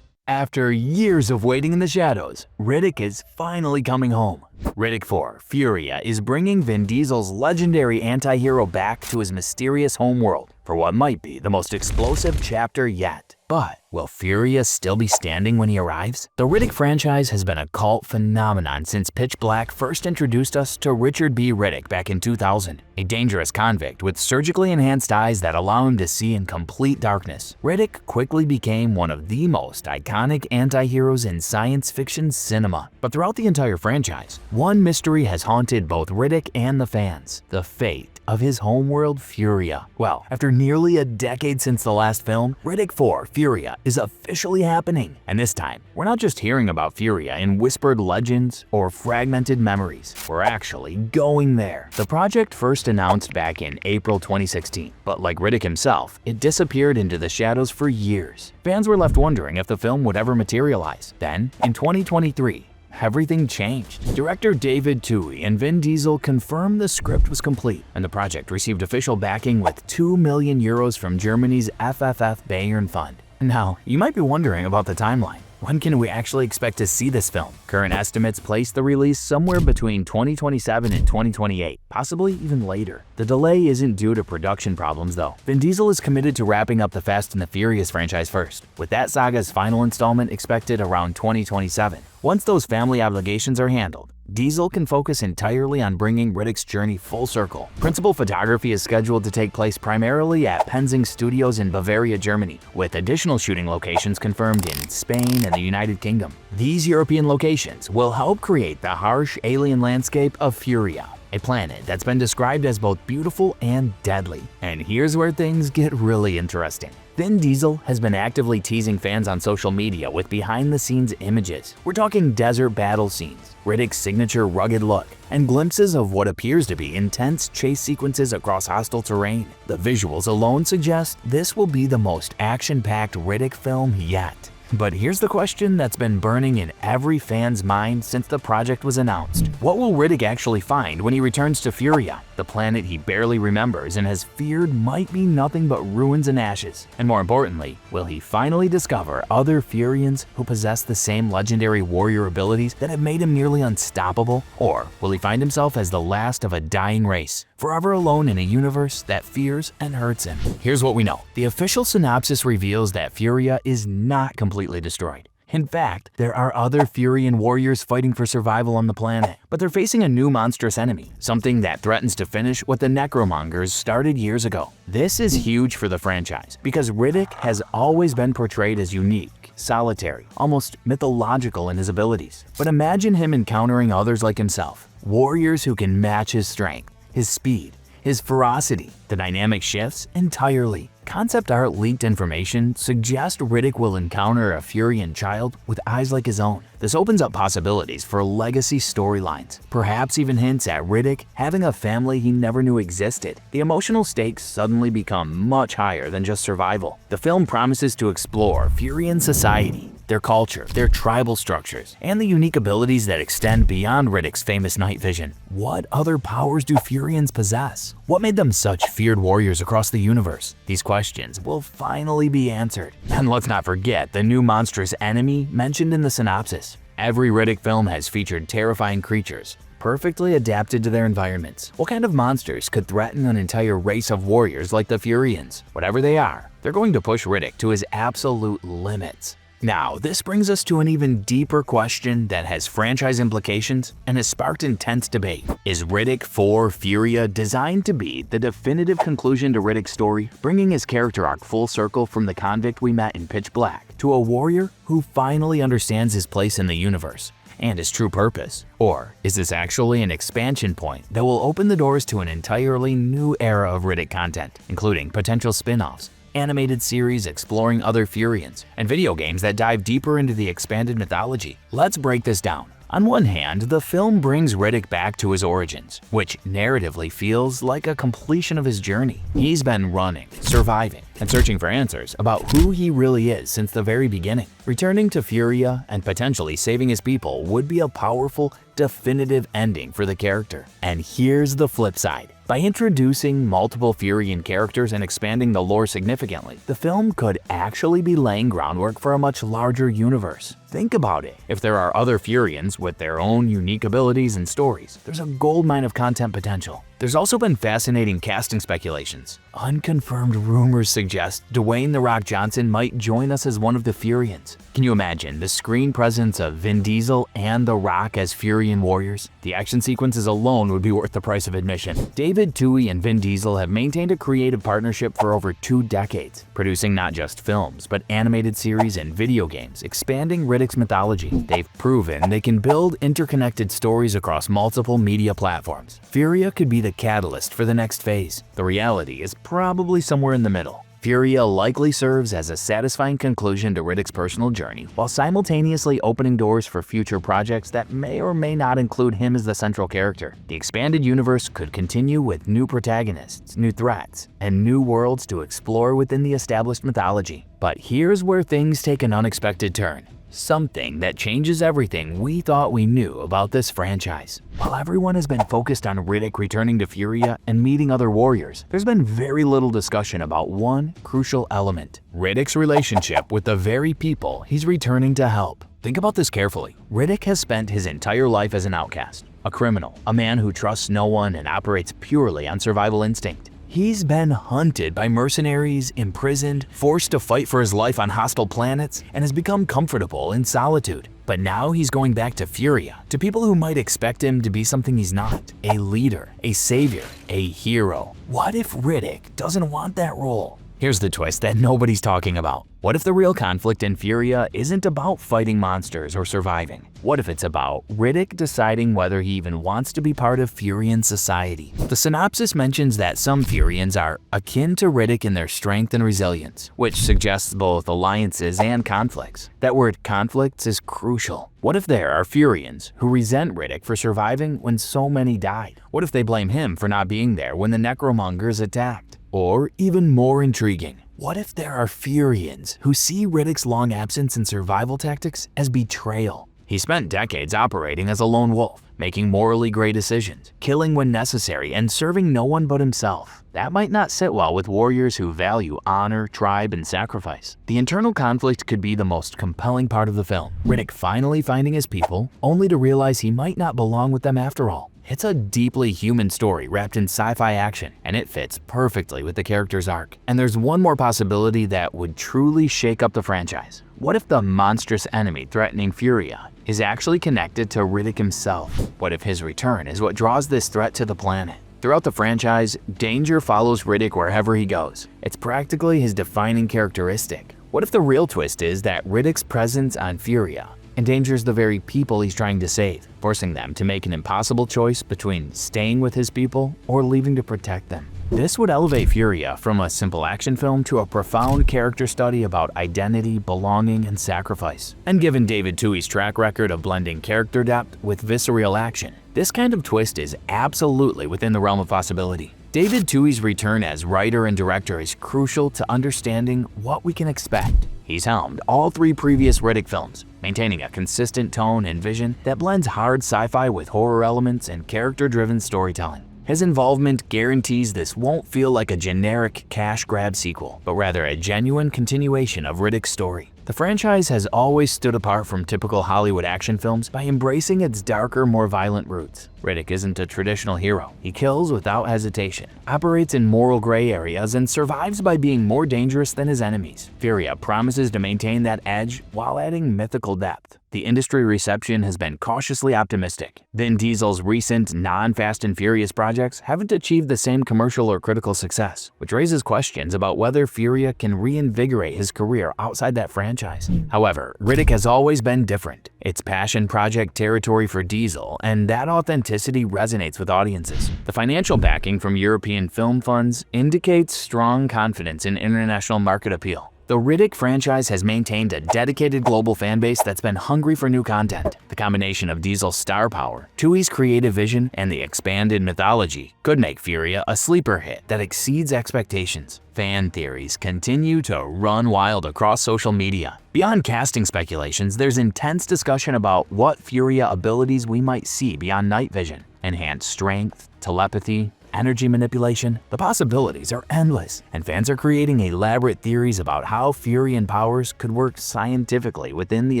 After years of waiting in the shadows, Riddick is finally coming home. Riddick 4, Furia is bringing Vin Diesel's legendary anti-hero back to his mysterious homeworld for what might be the most explosive chapter yet. But will Furia still be standing when he arrives? The Riddick franchise has been a cult phenomenon since Pitch Black first introduced us to Richard B. Riddick back in 2000, a dangerous convict with surgically enhanced eyes that allow him to see in complete darkness. Riddick quickly became one of the most iconic anti-heroes in science fiction cinema. But throughout the entire franchise, one mystery has haunted both Riddick and the fans: the fate of his homeworld Furia. Well, after nearly a decade since the last film, Riddick 4, Furia is officially happening. And this time, we're not just hearing about Furia in whispered legends or fragmented memories. We're actually going there. The project first announced back in April 2016, but like Riddick himself, it disappeared into the shadows for years. Fans were left wondering if the film would ever materialize. Then, in 2023, everything changed. Director David Twohy and Vin Diesel confirmed the script was complete, and the project received official backing with 2 million euros from Germany's FFF Bayern Fund. Now, you might be wondering about the timeline. When can we actually expect to see this film? Current estimates place the release somewhere between 2027 and 2028, possibly even later. The delay isn't due to production problems though. Vin Diesel is committed to wrapping up the Fast and the Furious franchise first, with that saga's final installment expected around 2027. Once those family obligations are handled, Diesel can focus entirely on bringing Riddick's journey full circle. Principal photography is scheduled to take place primarily at Penzing Studios in Bavaria, Germany, with additional shooting locations confirmed in Spain and the United Kingdom. These European locations will help create the harsh alien landscape of Furia, a planet that's been described as both beautiful and deadly. And here's where things get really interesting. Vin Diesel has been actively teasing fans on social media with behind-the-scenes images. We're talking desert battle scenes, Riddick's signature rugged look, and glimpses of what appears to be intense chase sequences across hostile terrain. The visuals alone suggest this will be the most action-packed Riddick film yet. But here's the question that's been burning in every fan's mind since the project was announced. What will Riddick actually find when he returns to Furia? The planet he barely remembers and has feared might be nothing but ruins and ashes. And more importantly, will he finally discover other Furians who possess the same legendary warrior abilities that have made him nearly unstoppable? Or will he find himself as the last of a dying race, forever alone in a universe that fears and hurts him? Here's what we know. The official synopsis reveals that Furia is not completely destroyed. In fact, there are other Furian warriors fighting for survival on the planet, but they're facing a new monstrous enemy, something that threatens to finish what the Necromongers started years ago. This is huge for the franchise, because Riddick has always been portrayed as unique, solitary, almost mythological in his abilities. But imagine him encountering others like himself, warriors who can match his strength, his speed, his ferocity. The dynamic shifts entirely. Concept art leaked information suggest Riddick will encounter a Furian child with eyes like his own. This opens up possibilities for legacy storylines, perhaps even hints at Riddick having a family he never knew existed. The emotional stakes suddenly become much higher than just survival. The film promises to explore Furian society, their culture, their tribal structures, and the unique abilities that extend beyond Riddick's famous night vision. What other powers do Furians possess? What made them such feared warriors across the universe? These questions will finally be answered. And let's not forget the new monstrous enemy mentioned in the synopsis. Every Riddick film has featured terrifying creatures, perfectly adapted to their environments. What kind of monsters could threaten an entire race of warriors like the Furians? Whatever they are, they're going to push Riddick to his absolute limits. Now, this brings us to an even deeper question that has franchise implications and has sparked intense debate. Is Riddick 4 Furia designed to be the definitive conclusion to Riddick's story, bringing his character arc full circle from the convict we met in Pitch Black to a warrior who finally understands his place in the universe and his true purpose? Or is this actually an expansion point that will open the doors to an entirely new era of Riddick content, including potential spin-offs, animated series exploring other Furians, and video games that dive deeper into the expanded mythology? Let's break this down. On one hand, the film brings Riddick back to his origins, which narratively feels like a completion of his journey. He's been running, surviving, and searching for answers about who he really is since the very beginning. Returning to Furia and potentially saving his people would be a powerful, definitive ending for the character. And here's the flip side. By introducing multiple Furian characters and expanding the lore significantly, the film could actually be laying groundwork for a much larger universe. Think about it. If there are other Furians with their own unique abilities and stories, there's a goldmine of content potential. There's also been fascinating casting speculations. Unconfirmed rumors suggest Dwayne "The Rock" Johnson might join us as one of the Furians. Can you imagine the screen presence of Vin Diesel and The Rock as Furian warriors? The action sequences alone would be worth the price of admission. David Twohy and Vin Diesel have maintained a creative partnership for over 2 decades, producing not just films, but animated series and video games, expanding Riddick's mythology. They've proven they can build interconnected stories across multiple media platforms. Furia could be the catalyst for the next phase. The reality is probably somewhere in the middle. Furia likely serves as a satisfying conclusion to Riddick's personal journey, while simultaneously opening doors for future projects that may or may not include him as the central character. The expanded universe could continue with new protagonists, new threats, and new worlds to explore within the established mythology. But here's where things take an unexpected turn. Something that changes everything we thought we knew about this franchise. While everyone has been focused on Riddick returning to Furia and meeting other warriors, there's been very little discussion about one crucial element: Riddick's relationship with the very people he's returning to help. Think about this carefully. Riddick has spent his entire life as an outcast, a criminal, a man who trusts no one and operates purely on survival instinct. He's been hunted by mercenaries, imprisoned, forced to fight for his life on hostile planets, and has become comfortable in solitude. But now he's going back to Furia, to people who might expect him to be something he's not: a leader, a savior, a hero. What if Riddick doesn't want that role? Here's the twist that nobody's talking about. What if the real conflict in Furia isn't about fighting monsters or surviving? What if it's about Riddick deciding whether he even wants to be part of Furian society? The synopsis mentions that some Furians are akin to Riddick in their strength and resilience, which suggests both alliances and conflicts. That word conflicts is crucial. What if there are Furians who resent Riddick for surviving when so many died? What if they blame him for not being there when the Necromongers attacked? Or even more intriguing, what if there are Furians who see Riddick's long absence and survival tactics as betrayal? He spent decades operating as a lone wolf, making morally gray decisions, killing when necessary, and serving no one but himself. That might not sit well with warriors who value honor, tribe, and sacrifice. The internal conflict could be the most compelling part of the film. Riddick finally finding his people, only to realize he might not belong with them after all. It's a deeply human story wrapped in sci-fi action, and it fits perfectly with the character's arc. And there's one more possibility that would truly shake up the franchise. What if the monstrous enemy threatening Furia is actually connected to Riddick himself? What if his return is what draws this threat to the planet? Throughout the franchise, danger follows Riddick wherever he goes. It's practically his defining characteristic. What if the real twist is that Riddick's presence on Furia endangers the very people he's trying to save, forcing them to make an impossible choice between staying with his people or leaving to protect them? This would elevate Furia from a simple action film to a profound character study about identity, belonging, and sacrifice. And given David Tui's track record of blending character depth with visceral action, this kind of twist is absolutely within the realm of possibility. David Tui's return as writer and director is crucial to understanding what we can expect. He's helmed all 3 previous Riddick films, maintaining a consistent tone and vision that blends hard sci-fi with horror elements and character-driven storytelling. His involvement guarantees this won't feel like a generic cash grab sequel, but rather a genuine continuation of Riddick's story. The franchise has always stood apart from typical Hollywood action films by embracing its darker, more violent roots. Riddick isn't a traditional hero. He kills without hesitation, operates in moral gray areas, and survives by being more dangerous than his enemies. Furia promises to maintain that edge while adding mythical depth. The industry reception has been cautiously optimistic. Vin Diesel's recent non-Fast and Furious projects haven't achieved the same commercial or critical success, which raises questions about whether Furia can reinvigorate his career outside that franchise. However, Riddick has always been different. It's passion project territory for Diesel, and that authenticity resonates with audiences. The financial backing from European film funds indicates strong confidence in international market appeal. The Riddick franchise has maintained a dedicated global fanbase that's been hungry for new content. The combination of Diesel's star power, Tui's creative vision, and the expanded mythology could make Furia a sleeper hit that exceeds expectations. Fan theories continue to run wild across social media. Beyond casting speculations, there's intense discussion about what Furia abilities we might see beyond night vision. Enhanced strength, telepathy, energy manipulation. The possibilities are endless, and fans are creating elaborate theories about how Furian powers could work scientifically within the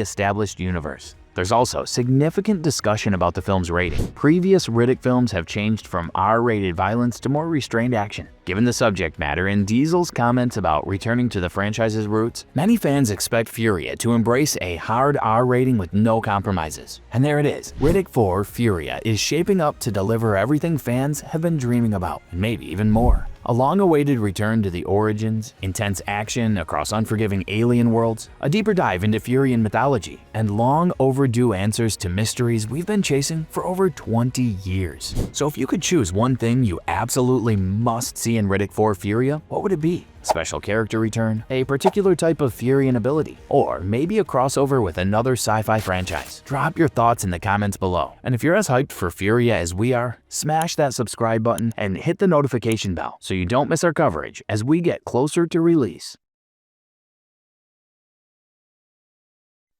established universe. There's also significant discussion about the film's rating. Previous Riddick films have changed from R-rated violence to more restrained action. Given the subject matter and Diesel's comments about returning to the franchise's roots, many fans expect Furia to embrace a hard R rating with no compromises. And there it is. Riddick 4 Furia is shaping up to deliver everything fans have been dreaming about, and maybe even more. A long-awaited return to the origins, intense action across unforgiving alien worlds, a deeper dive into Furian mythology, and long-overdue answers to mysteries we've been chasing for over 20 years. So if you could choose one thing you absolutely must see in Riddick 4 Furia, what would it be? Special character return, a particular type of Furian ability, or maybe a crossover with another sci-fi franchise? Drop your thoughts in the comments below. And if you're as hyped for Furia as we are, smash that subscribe button and hit the notification bell so you don't miss our coverage as we get closer to release.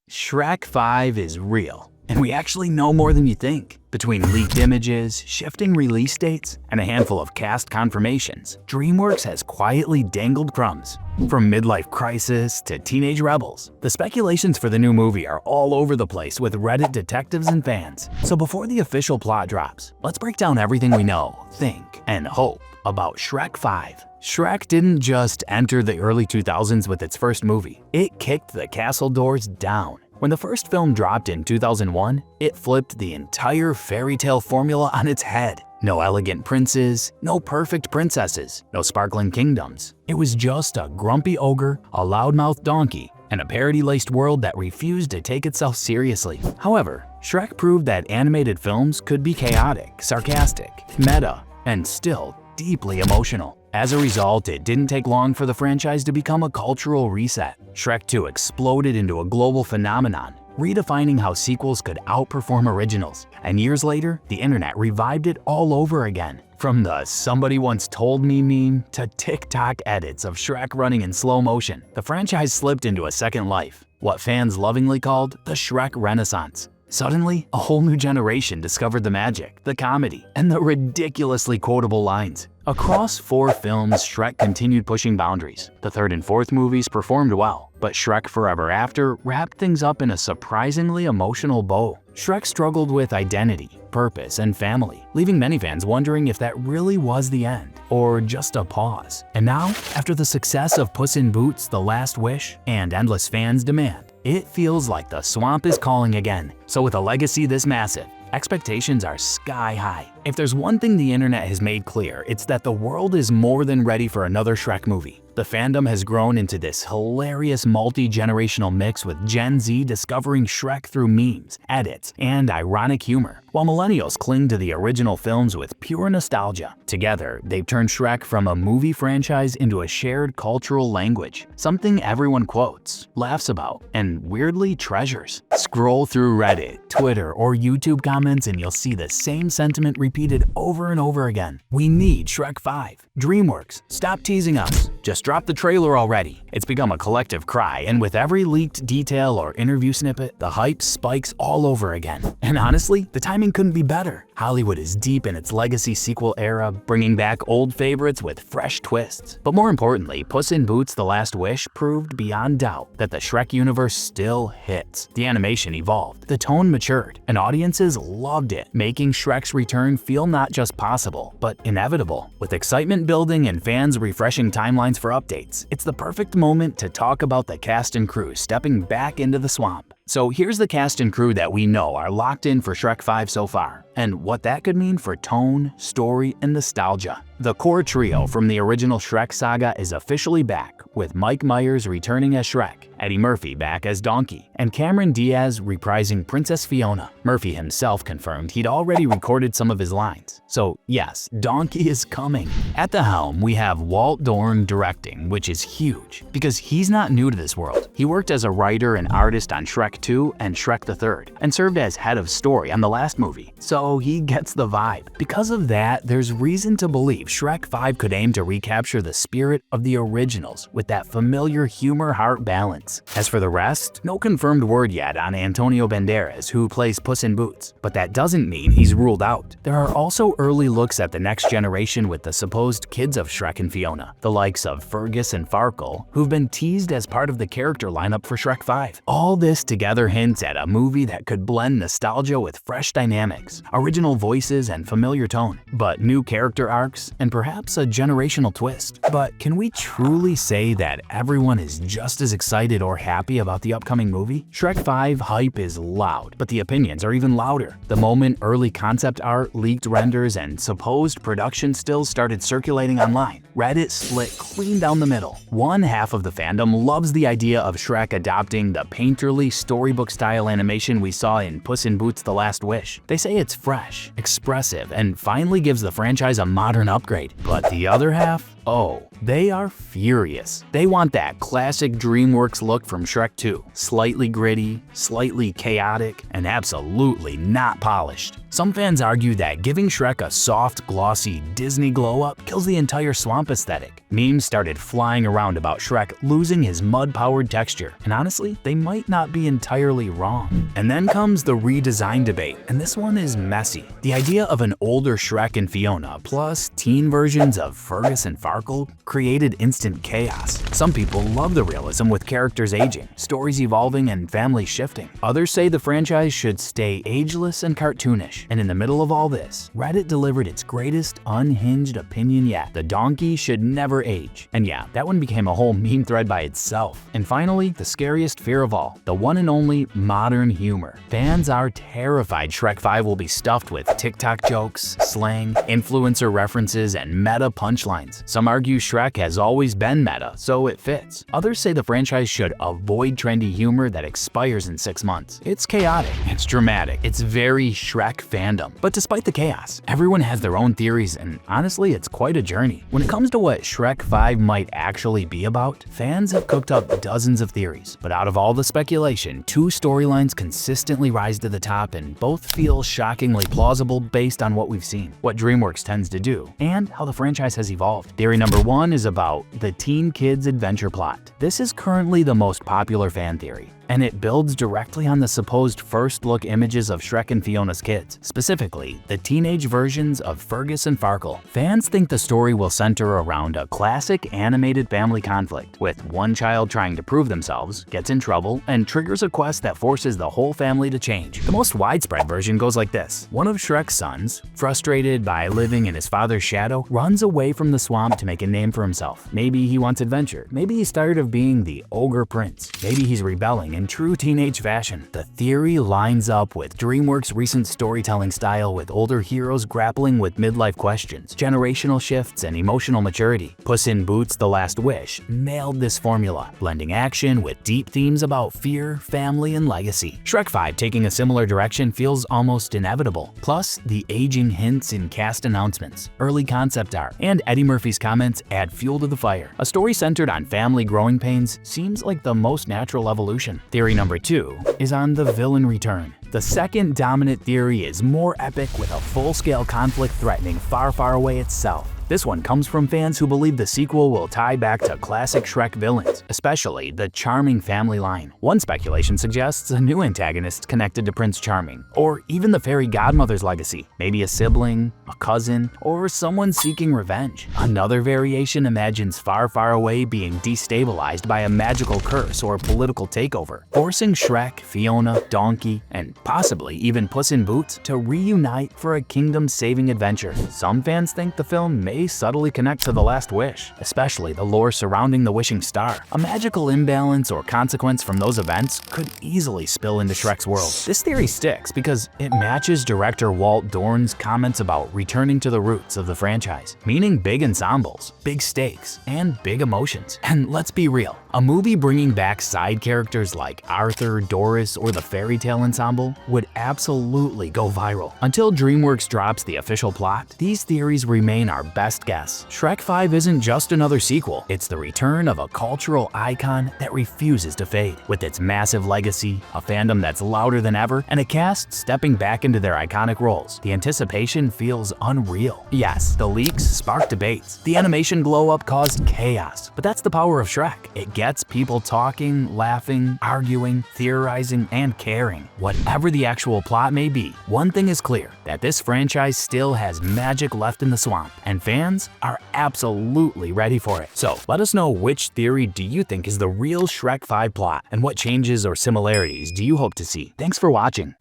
Shrek 5 is real, and we actually know more than you think. Between leaked images, shifting release dates, and a handful of cast confirmations, DreamWorks has quietly dangled crumbs. From midlife crisis to teenage rebels, the speculations for the new movie are all over the place with Reddit detectives and fans. So before the official plot drops, let's break down everything we know, think, and hope about Shrek 5. Shrek didn't just enter the early 2000s with its first movie, it kicked the castle doors down. When the first film dropped in 2001, it flipped the entire fairy tale formula on its head. No elegant princes, no perfect princesses, no sparkling kingdoms. It was just a grumpy ogre, a loudmouthed donkey, and a parody-laced world that refused to take itself seriously. However, Shrek proved that animated films could be chaotic, sarcastic, meta, and still deeply emotional. As a result, it didn't take long for the franchise to become a cultural reset. Shrek 2 exploded into a global phenomenon, redefining how sequels could outperform originals. And years later, the internet revived it all over again. From the "somebody once told me" meme to TikTok edits of Shrek running in slow motion, the franchise slipped into a second life, what fans lovingly called the Shrek Renaissance. Suddenly, a whole new generation discovered the magic, the comedy, and the ridiculously quotable lines. Across 4 films, Shrek continued pushing boundaries. The 3rd and 4th movies performed well, but Shrek Forever After wrapped things up in a surprisingly emotional bow. Shrek struggled with identity, purpose, and family, leaving many fans wondering if that really was the end, or just a pause. And now, after the success of Puss in Boots: The Last Wish and endless fans' demand, it feels like the swamp is calling again. So with a legacy this massive, expectations are sky high. If there's one thing the internet has made clear, it's that the world is more than ready for another Shrek movie. The fandom has grown into this hilarious multi-generational mix, with Gen Z discovering Shrek through memes, edits, and ironic humor, while millennials cling to the original films with pure nostalgia. Together, they've turned Shrek from a movie franchise into a shared cultural language, something everyone quotes, laughs about, and weirdly treasures. Scroll through Reddit, Twitter, or YouTube comments and you'll see the same sentiment repeated over and over again. We need Shrek 5. DreamWorks, stop teasing us. Just drop the trailer already. It's become a collective cry, and with every leaked detail or interview snippet, the hype spikes all over again. And honestly, the timing couldn't be better. Hollywood is deep in its legacy sequel era, bringing back old favorites with fresh twists. But more importantly, Puss in Boots: The Last Wish proved beyond doubt that the Shrek universe still hits. The animation evolved, the tone matured, and audiences loved it, making Shrek's return feel not just possible, but inevitable. With excitement building and fans refreshing timelines for updates, it's the perfect moment to talk about the cast and crew stepping back into the swamp. So here's the cast and crew that we know are locked in for Shrek 5 so far, and what that could mean for tone, story, and nostalgia. The core trio from the original Shrek saga is officially back, with Mike Myers returning as Shrek, Eddie Murphy back as Donkey, and Cameron Diaz reprising Princess Fiona. Murphy himself confirmed he'd already recorded some of his lines. So yes, Donkey is coming. At the helm, we have Walt Dorn directing, which is huge, because he's not new to this world. He worked as a writer and artist on Shrek 2 and Shrek the Third, and served as head of story on the last movie, so he gets the vibe. Because of that, there's reason to believe Shrek 5 could aim to recapture the spirit of the originals with that familiar humor-heart balance. As for the rest, no confirmed word yet on Antonio Banderas, who plays Puss in Boots, but that doesn't mean he's ruled out. There are also early looks at the next generation with the supposed kids of Shrek and Fiona, the likes of Fergus and Farkle, who've been teased as part of the character lineup for Shrek 5. All this together hints at a movie that could blend nostalgia with fresh dynamics, original voices and familiar tone, but new character arcs and perhaps a generational twist. But can we truly say that everyone is just as excited or happy about the upcoming movie? Shrek 5 hype is loud, but the opinions are even louder. The moment early concept art, leaked renders, and supposed production stills started circulating online, Reddit split clean down the middle. One half of the fandom loves the idea of Shrek adopting the painterly storybook-style animation we saw in Puss in Boots: The Last Wish. They say it's fresh, expressive, and finally gives the franchise a modern upgrade. But the other half? Oh, they are furious. They want that classic DreamWorks look from Shrek 2. Slightly gritty, slightly chaotic, and absolutely not polished. Some fans argue that giving Shrek a soft, glossy Disney glow-up kills the entire swamp aesthetic. Memes started flying around about Shrek losing his mud-powered texture, and honestly, they might not be entirely wrong. And then comes the redesign debate, and this one is messy. The idea of an older Shrek and Fiona plus teen versions of Fergus and Farkle created instant chaos. Some people love the realism with characters aging, stories evolving, and families shifting. Others say the franchise should stay ageless and cartoonish. And in the middle of all this, Reddit delivered its greatest unhinged opinion yet. The donkey should never age. And yeah, that one became a whole meme thread by itself. And finally, the scariest fear of all, the one and only modern humor. Fans are terrified Shrek 5 will be stuffed with TikTok jokes, slang, influencer references, and meta punchlines. Some argue Shrek has always been meta, so it fits. Others say the franchise should avoid trendy humor that expires in 6 months. It's chaotic, it's dramatic, it's very Shrek fandom. But despite the chaos, everyone has their own theories, and honestly, it's quite a journey. When it comes to what Shrek 5 might actually be about, fans have cooked up dozens of theories. But out of all the speculation, 2 storylines consistently rise to the top, and both feel shockingly plausible based on what we've seen, what DreamWorks tends to do, and how the franchise has evolved. Theory number 1 is about the teen kids adventure plot. This is currently the most popular fan theory. and it builds directly on the supposed first-look images of Shrek and Fiona's kids, specifically the teenage versions of Fergus and Farkle. Fans think the story will center around a classic animated family conflict, with one child trying to prove themselves, gets in trouble, and triggers a quest that forces the whole family to change. The most widespread version goes like this. One of Shrek's sons, frustrated by living in his father's shadow, runs away from the swamp to make a name for himself. Maybe he wants adventure. Maybe he's tired of being the ogre prince. Maybe he's rebelling in true teenage fashion. The theory lines up with DreamWorks' recent storytelling style, with older heroes grappling with midlife questions, generational shifts, and emotional maturity. Puss in Boots: The Last Wish nailed this formula, blending action with deep themes about fear, family, and legacy. Shrek 5 taking a similar direction feels almost inevitable. Plus, the aging hints in cast announcements, early concept art, and Eddie Murphy's comments add fuel to the fire. A story centered on family growing pains seems like the most natural evolution. Theory number 2 is on the villain return. The second dominant theory is more epic, with a full-scale conflict threatening far, far away itself. This one comes from fans who believe the sequel will tie back to classic Shrek villains, especially the charming family line. One speculation suggests a new antagonist connected to Prince Charming, or even the fairy godmother's legacy, maybe a sibling, a cousin, or someone seeking revenge. Another variation imagines Far, Far Away being destabilized by a magical curse or political takeover, forcing Shrek, Fiona, Donkey, and possibly even Puss in Boots to reunite for a kingdom-saving adventure. Some fans think the film may subtly connect to The Last Wish, especially the lore surrounding the wishing star. A magical imbalance or consequence from those events could easily spill into Shrek's world. This theory sticks because it matches director Walt Dorn's comments about returning to the roots of the franchise, meaning big ensembles, big stakes, and big emotions. And let's be real, a movie bringing back side characters like Arthur, Doris, or the fairy tale ensemble would absolutely go viral. Until DreamWorks drops the official plot, these theories remain our best guess. Shrek 5 isn't just another sequel, it's the return of a cultural icon that refuses to fade. With its massive legacy, a fandom that's louder than ever, and a cast stepping back into their iconic roles, the anticipation feels unreal. Yes, the leaks sparked debates. The animation glow-up caused chaos, but that's the power of Shrek. It gets people talking, laughing, arguing, theorizing, and caring. Whatever the actual plot may be, one thing is clear, that this franchise still has magic left in the swamp, and fans are absolutely ready for it. So let us know, which theory do you think is the real Shrek 5 plot, and what changes or similarities do you hope to see? Thanks for watching.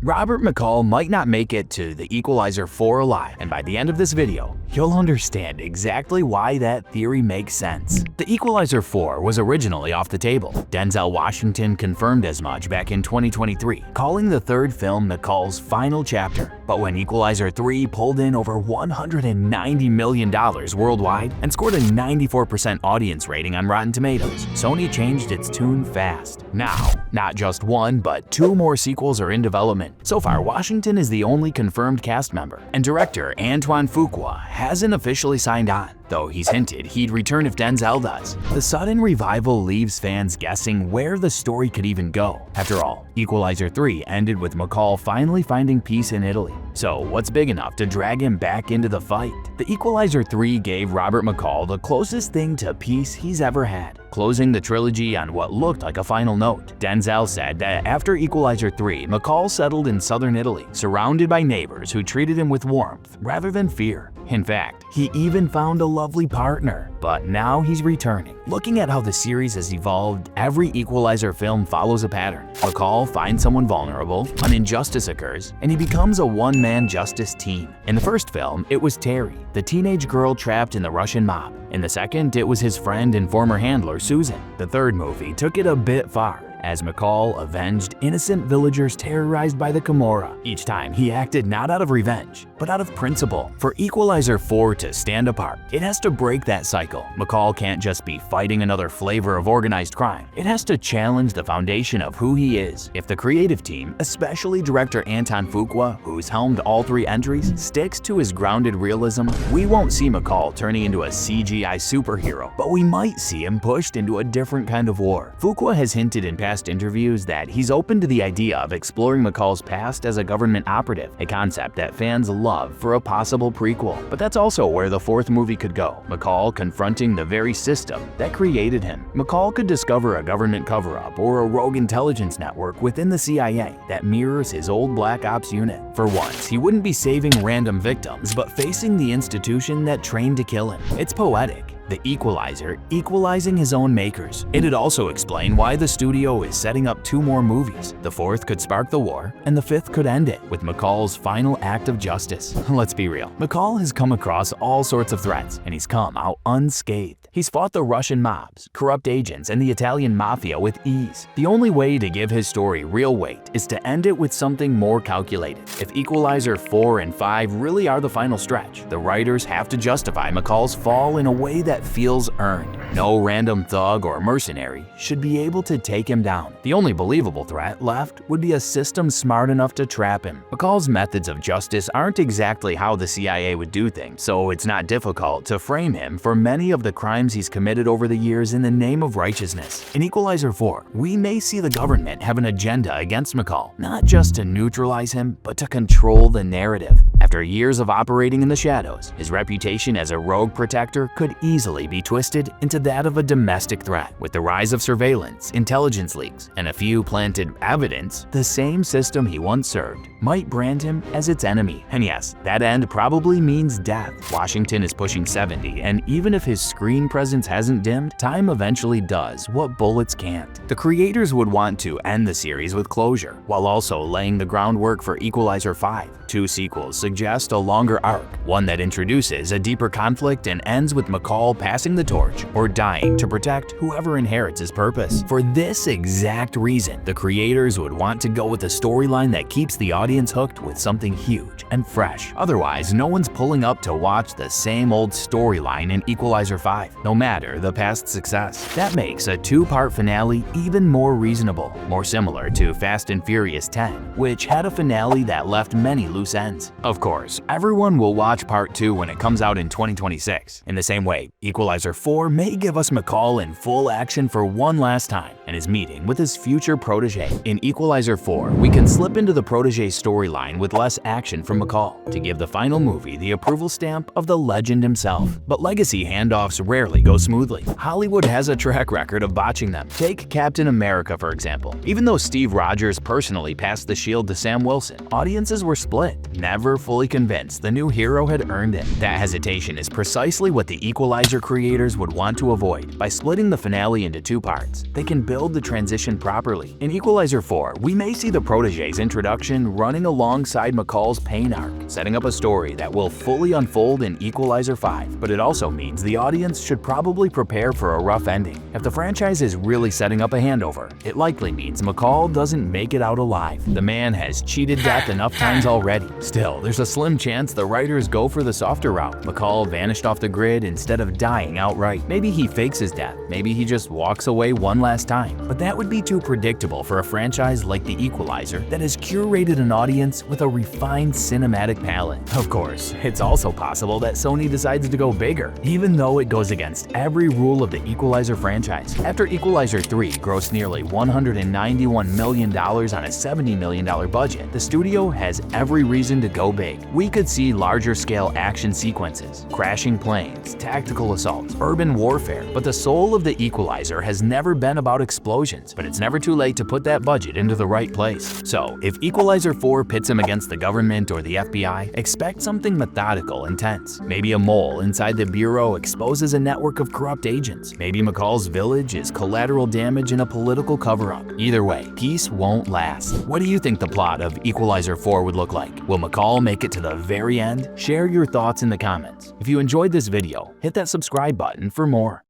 Robert McCall might not make it to the Equalizer 4 alive, and by the end of this video, you'll understand exactly why that theory makes sense. The Equalizer 4 was originally off the table. Denzel Washington confirmed as much back in 2023, calling the third film McCall's final chapter. But when Equalizer 3 pulled in over $190 million worldwide and scored a 94% audience rating on Rotten Tomatoes, Sony changed its tune fast. Now, not just one, but 2 more sequels are in development. So far, Washington is the only confirmed cast member, and director Antoine Fuqua hasn't officially signed on, though he's hinted he'd return if Denzel does. The sudden revival leaves fans guessing where the story could even go. After all, Equalizer 3 ended with McCall finally finding peace in Italy. So what's big enough to drag him back into the fight? The Equalizer 3 gave Robert McCall the closest thing to peace he's ever had, closing the trilogy on what looked like a final note. Denzel said that after Equalizer 3, McCall settled in southern Italy, surrounded by neighbors who treated him with warmth rather than fear. In fact, he even found a lovely partner, but now he's returning. Looking at how the series has evolved, every Equalizer film follows a pattern. McCall finds someone vulnerable, an injustice occurs, and he becomes a one-man justice team. In the first film, it was Terry, the teenage girl trapped in the Russian mob. In the second, it was his friend and former handler, Susan. The third movie took it a bit far, as McCall avenged innocent villagers terrorized by the Camorra. Each time, he acted not out of revenge, but out of principle. For Equalizer 4 to stand apart, it has to break that cycle. McCall can't just be fighting another flavor of organized crime. It has to challenge the foundation of who he is. If the creative team, especially director Anton Fuqua, who's helmed all 3 entries, sticks to his grounded realism, we won't see McCall turning into a CGI superhero, but we might see him pushed into a different kind of war. Fuqua has hinted in past past interviews that he's open to the idea of exploring McCall's past as a government operative, a concept that fans love for a possible prequel. But that's also where the fourth movie could go, McCall confronting the very system that created him. McCall could discover a government cover-up or a rogue intelligence network within the CIA that mirrors his old Black Ops unit. For once, he wouldn't be saving random victims, but facing the institution that trained to kill him. It's poetic. The Equalizer equalizing his own makers. It'd also explain why the studio is setting up 2 more movies. The fourth could spark the war, and the fifth could end it with McCall's final act of justice. Let's be real. McCall has come across all sorts of threats, and he's come out unscathed. He's fought the Russian mobs, corrupt agents, and the Italian mafia with ease. The only way to give his story real weight is to end it with something more calculated. If Equalizer 4 and 5 really are the final stretch, the writers have to justify McCall's fall in a way that feels earned. No random thug or mercenary should be able to take him down. The only believable threat left would be a system smart enough to trap him. McCall's methods of justice aren't exactly how the CIA would do things, so it's not difficult to frame him for many of the crimes he's committed over the years in the name of righteousness. In Equalizer 4, we may see the government have an agenda against McCall, not just to neutralize him, but to control the narrative. After years of operating in the shadows, his reputation as a rogue protector could easily be twisted into that of a domestic threat. With the rise of surveillance, intelligence leaks, and a few planted evidence, the same system he once served might brand him as its enemy. And yes, that end probably means death. Washington is pushing 70, and even if his screen presence hasn't dimmed, time eventually does what bullets can't. The creators would want to end the series with closure, while also laying the groundwork for Equalizer 5. 2 sequels suggest a longer arc, one that introduces a deeper conflict and ends with McCall passing the torch or dying to protect whoever inherits his purpose. For this exact reason, the creators would want to go with a storyline that keeps the audience hooked with something huge and fresh. Otherwise, no one's pulling up to watch the same old storyline in Equalizer 5, no matter the past success. That makes a 2-part finale even more reasonable, more similar to Fast and Furious 10, which had a finale that left many loose ends. Of course, everyone will watch Part 2 when it comes out in 2026. In the same way, Equalizer 4 may give us McCall in full action for one last time and his meeting with his future protege. In Equalizer 4, we can slip into the protege storyline with less action from McCall to give the final movie the approval stamp of the legend himself. But legacy handoffs rarely go smoothly. Hollywood has a track record of botching them. Take Captain America, for example. Even though Steve Rogers personally passed the shield to Sam Wilson, audiences were split, never fully convinced the new hero had earned it. That hesitation is precisely what the Equalizer creators would want to avoid. By splitting the finale into 2 parts, they can build the transition properly. In Equalizer 4, we may see the protege's introduction running alongside McCall's pain arc, setting up a story that will fully unfold in Equalizer 5. But it also means the audience should probably prepare for a rough ending. If the franchise is really setting up a handover, it likely means McCall doesn't make it out alive. The man has cheated death enough times already. Still, there's a slim chance the writers go for the softer route. McCall vanished off the grid instead of dying outright. Maybe he fakes his death, maybe he just walks away one last time. But that would be too predictable for a franchise like The Equalizer that has curated an audience with a refined cinematic palette. Of course, it's also possible that Sony decides to go bigger, even though it goes against every rule of the Equalizer franchise. After Equalizer 3 grossed nearly $191 million on a $70 million budget, the studio has every reason to go big. We could see larger scale action sequences, crashing planes, tactical assaults, urban warfare, but the soul of The Equalizer has never been about explosions, but it's never too late to put that budget into the right place. So, if Equalizer 4 pits him against the government or the FBI, expect something methodical and tense. Maybe a mole inside the bureau exposes a network of corrupt agents. Maybe McCall's village is collateral damage in a political cover-up. Either way, peace won't last. What do you think the plot of Equalizer 4 would look like? Will McCall make it to the very end? Share your thoughts in the comments. If you enjoyed this video, hit that subscribe button for more.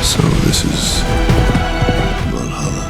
So this is Valhalla.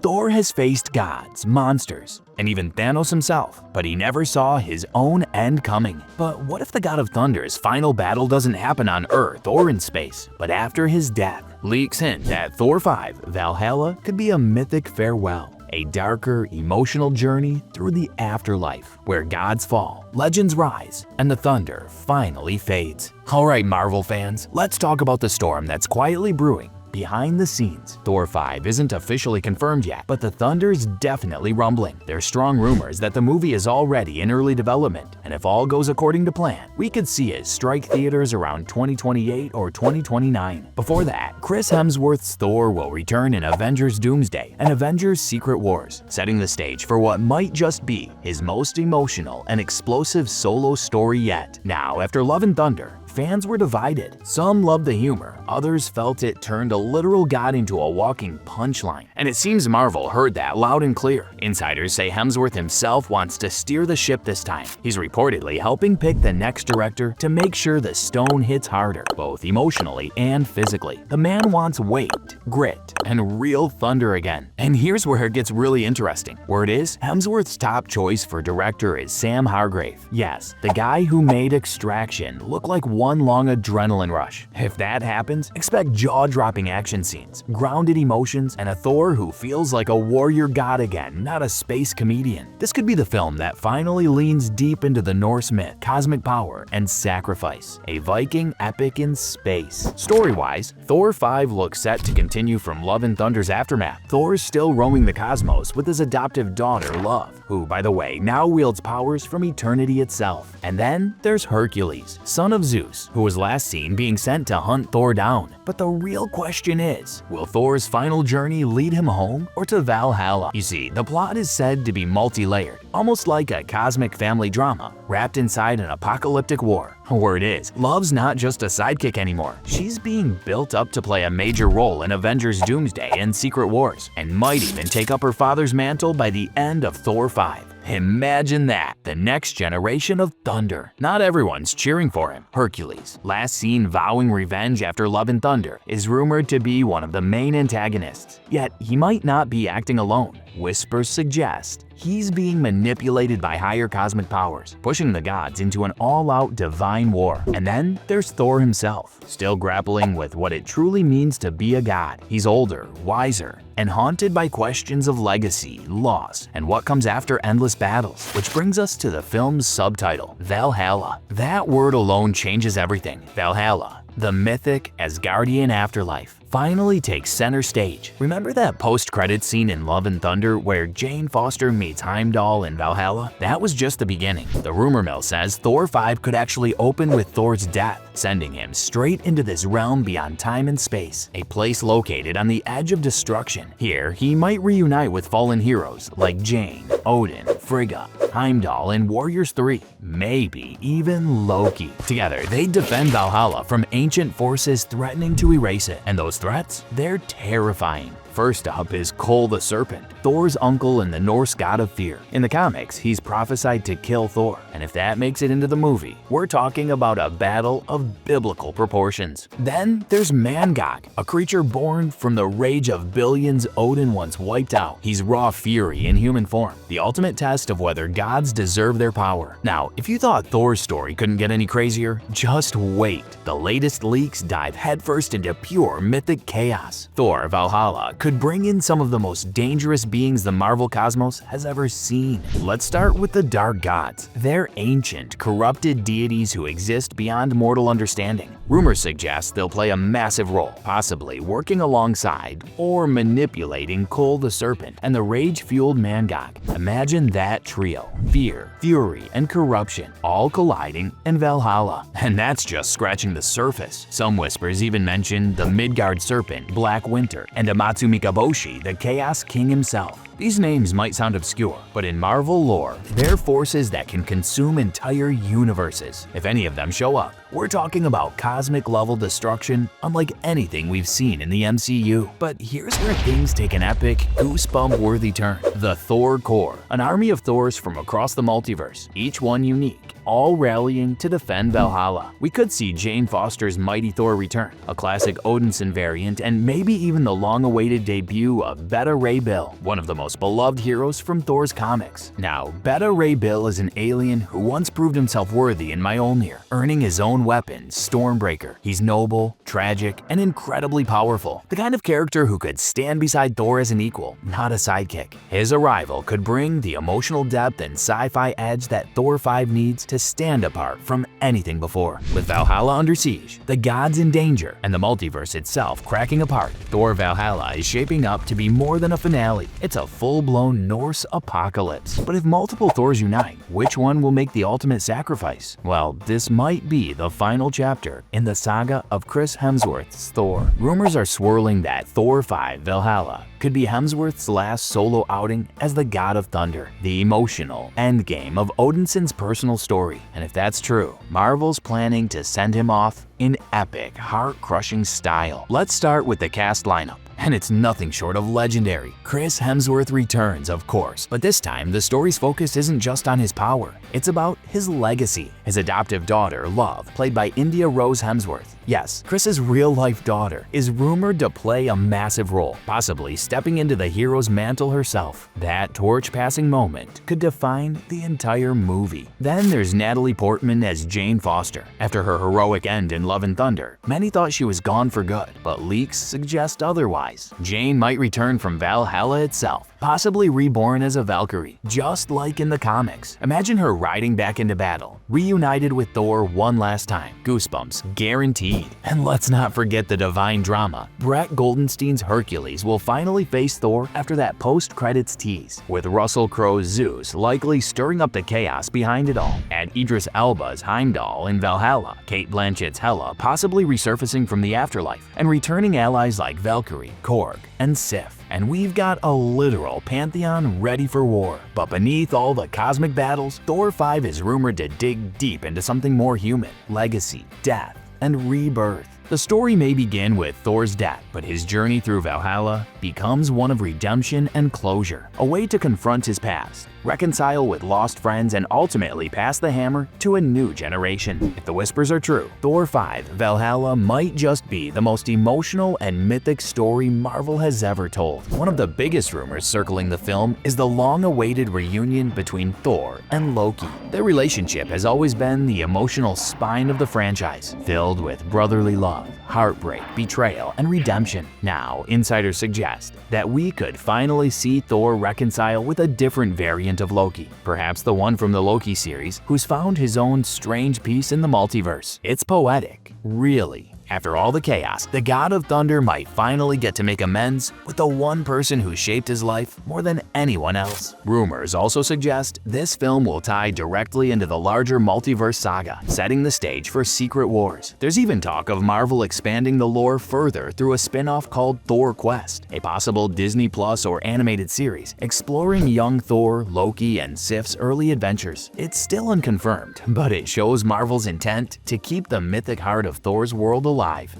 Thor has faced gods, monsters, and even Thanos himself, but he never saw his own end coming. But what if the God of Thunder's final battle doesn't happen on Earth or in space, but after his death? Leaks hint that Thor 5, Valhalla, could be a mythic farewell. a darker, emotional journey through the afterlife, where gods fall, legends rise, and the thunder finally fades. Alright Marvel fans, let's talk about the storm that's quietly brewing behind the scenes. Thor 5 isn't officially confirmed yet, but the thunder's definitely rumbling. There's strong rumors that the movie is already in early development, and if all goes according to plan, we could see it strike theaters around 2028 or 2029. Before that, Chris Hemsworth's Thor will return in Avengers Doomsday and Avengers Secret Wars, setting the stage for what might just be his most emotional and explosive solo story yet. Now, after Love and Thunder, fans were divided. Some loved the humor, others felt it turned a literal god into a walking punchline. And it seems Marvel heard that loud and clear. Insiders say Hemsworth himself wants to steer the ship this time. He's reportedly helping pick the next director to make sure the stone hits harder, both emotionally and physically. The man wants weight, grit, and real thunder again. And here's where it gets really interesting. Word is, Hemsworth's top choice for director is Sam Hargrave. Yes, the guy who made Extraction look like one long adrenaline rush. If that happens, expect jaw-dropping action scenes, grounded emotions, and a Thor who feels like a warrior god again, not a space comedian. This could be the film that finally leans deep into the Norse myth, cosmic power, and sacrifice. A Viking epic in space. Story-wise, Thor 5 looks set to continue from Love and Thunder's aftermath. Thor's still roaming the cosmos with his adoptive daughter, Love, who, by the way, now wields powers from eternity itself. And then there's Hercules, son of Zeus, who was last seen being sent to hunt Thor down. But the real question is, will Thor's final journey lead him home or to Valhalla? You see, the plot is said to be multi-layered, almost like a cosmic family drama, wrapped inside an apocalyptic war. Word is, Love's not just a sidekick anymore. She's being built up to play a major role in Avengers Doomsday and Secret Wars, and might even take up her father's mantle by the end of Thor 5. Imagine that, the next generation of Thunder. Not everyone's cheering for him. Hercules, last seen vowing revenge after Love and Thunder, is rumored to be one of the main antagonists. Yet, he might not be acting alone. Whispers suggest he's being manipulated by higher cosmic powers, pushing the gods into an all-out divine war. And then there's Thor himself, still grappling with what it truly means to be a god. He's older, wiser, and haunted by questions of legacy, loss, and what comes after endless battles. Which brings us to the film's subtitle, Valhalla. That word alone changes everything. Valhalla, the mythic Asgardian afterlife, finally takes center stage. Remember that post-credits scene in Love and Thunder where Jane Foster meets Heimdall in Valhalla? That was just the beginning. The rumor mill says Thor 5 could actually open with Thor's death, sending him straight into this realm beyond time and space, a place located on the edge of destruction. Here, he might reunite with fallen heroes like Jane, Odin, Frigga, Heimdall, and Warriors 3, maybe even Loki. Together, they defend Valhalla from ancient forces threatening to erase it, and those threats? They're terrifying. First up is Kol the Serpent, Thor's uncle and the Norse god of fear. In the comics, he's prophesied to kill Thor, and if that makes it into the movie, we're talking about a battle of biblical proportions. Then there's Mangog, a creature born from the rage of billions Odin once wiped out. He's raw fury in human form, the ultimate test of whether gods deserve their power. Now, if you thought Thor's story couldn't get any crazier, just wait. The latest leaks dive headfirst into pure mythic chaos. Thor Valhalla could bring in some of the most dangerous beings the Marvel cosmos has ever seen. Let's start with the Dark Gods. They're ancient, corrupted deities who exist beyond mortal understanding. Rumors suggest they'll play a massive role, possibly working alongside or manipulating Kol the Serpent and the rage-fueled Mangog. Imagine that trio: fear, fury, and corruption, all colliding in Valhalla. And that's just scratching the surface. Some whispers even mention the Midgard Serpent, Black Winter, and Amatsu Mikaboshi, the Chaos King himself. These names might sound obscure, but in Marvel lore, they're forces that can consume entire universes. If any of them show up, we're talking about cosmic-level destruction unlike anything we've seen in the MCU. But here's where things take an epic, goosebump-worthy turn. The Thor Corps, an army of Thors from across the multiverse, each one unique, all rallying to defend Valhalla. We could see Jane Foster's Mighty Thor return, a classic Odinson variant, and maybe even the long-awaited debut of Beta Ray Bill, one of the most beloved heroes from Thor's comics. Now, Beta Ray Bill is an alien who once proved himself worthy in Mjolnir, earning his own own weapon, Stormbreaker. He's noble, tragic, and incredibly powerful. The kind of character who could stand beside Thor as an equal, not a sidekick. His arrival could bring the emotional depth and sci-fi edge that Thor 5 needs to stand apart from anything before. With Valhalla under siege, the gods in danger, and the multiverse itself cracking apart, Thor Valhalla is shaping up to be more than a finale. It's a full-blown Norse apocalypse. But if multiple Thors unite, which one will make the ultimate sacrifice? Well, this might be the final chapter in the saga of Chris Hemsworth's Thor. Rumors are swirling that Thor 5 Valhalla could be Hemsworth's last solo outing as the God of Thunder, the emotional endgame of Odinson's personal story. And if that's true, Marvel's planning to send him off in epic, heart-crushing style. Let's start with the cast lineup. And it's nothing short of legendary. Chris Hemsworth returns, of course, but this time the story's focus isn't just on his power, it's about his legacy. His adoptive daughter, Love, played by India Rose Hemsworth. Yes, Chris's real-life daughter is rumored to play a massive role, possibly stepping into the hero's mantle herself. That torch-passing moment could define the entire movie. Then there's Natalie Portman as Jane Foster. After her heroic end in Love and Thunder, many thought she was gone for good, but leaks suggest otherwise. Jane might return from Valhalla itself, possibly reborn as a Valkyrie, just like in the comics. Imagine her riding back into battle, reunited with Thor one last time. Goosebumps guaranteed. And let's not forget the divine drama. Brett Goldenstein's Hercules will finally face Thor after that post-credits tease, with Russell Crowe's Zeus likely stirring up the chaos behind it all. Add Idris Elba's Heimdall in Valhalla, Cate Blanchett's Hela possibly resurfacing from the afterlife, and returning allies like Valkyrie, Korg, and Sif. And we've got a literal pantheon ready for war. But beneath all the cosmic battles, Thor 5 is rumored to dig deep into something more human: legacy, death, and rebirth. The story may begin with Thor's death, but his journey through Valhalla becomes one of redemption and closure, a way to confront his past, reconcile with lost friends, and ultimately pass the hammer to a new generation. If the whispers are true, Thor 5 Valhalla might just be the most emotional and mythic story Marvel has ever told. One of the biggest rumors circling the film is the long-awaited reunion between Thor and Loki. Their relationship has always been the emotional spine of the franchise, filled with brotherly love, heartbreak, betrayal, and redemption. Now, insiders suggest that we could finally see Thor reconcile with a different variant of Loki, perhaps the one from the Loki series who's found his own strange peace in the multiverse. It's poetic, really. After all the chaos, the God of Thunder might finally get to make amends with the one person who shaped his life more than anyone else. Rumors also suggest this film will tie directly into the larger multiverse saga, setting the stage for Secret Wars. There's even talk of Marvel expanding the lore further through a spin-off called Thor Quest, a possible Disney Plus or animated series exploring young Thor, Loki, and Sif's early adventures. It's still unconfirmed, but it shows Marvel's intent to keep the mythic heart of Thor's world alive.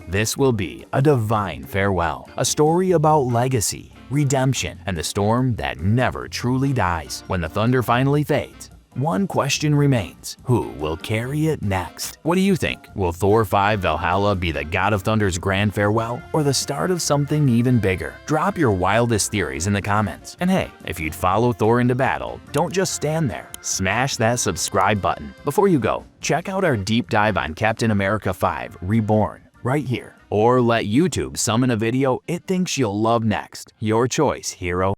This will be a divine farewell, a story about legacy, redemption, and the storm that never truly dies. When the thunder finally fades, one question remains: who will carry it next? What do you think? Will Thor 5 Valhalla be the God of Thunder's grand farewell, or the start of something even bigger? Drop your wildest theories in the comments. And hey, if you'd follow Thor into battle, don't just stand there. Smash that subscribe button. Before you go, check out our deep dive on Captain America 5 Reborn right here. Or let YouTube summon a video it thinks you'll love next. Your choice, hero.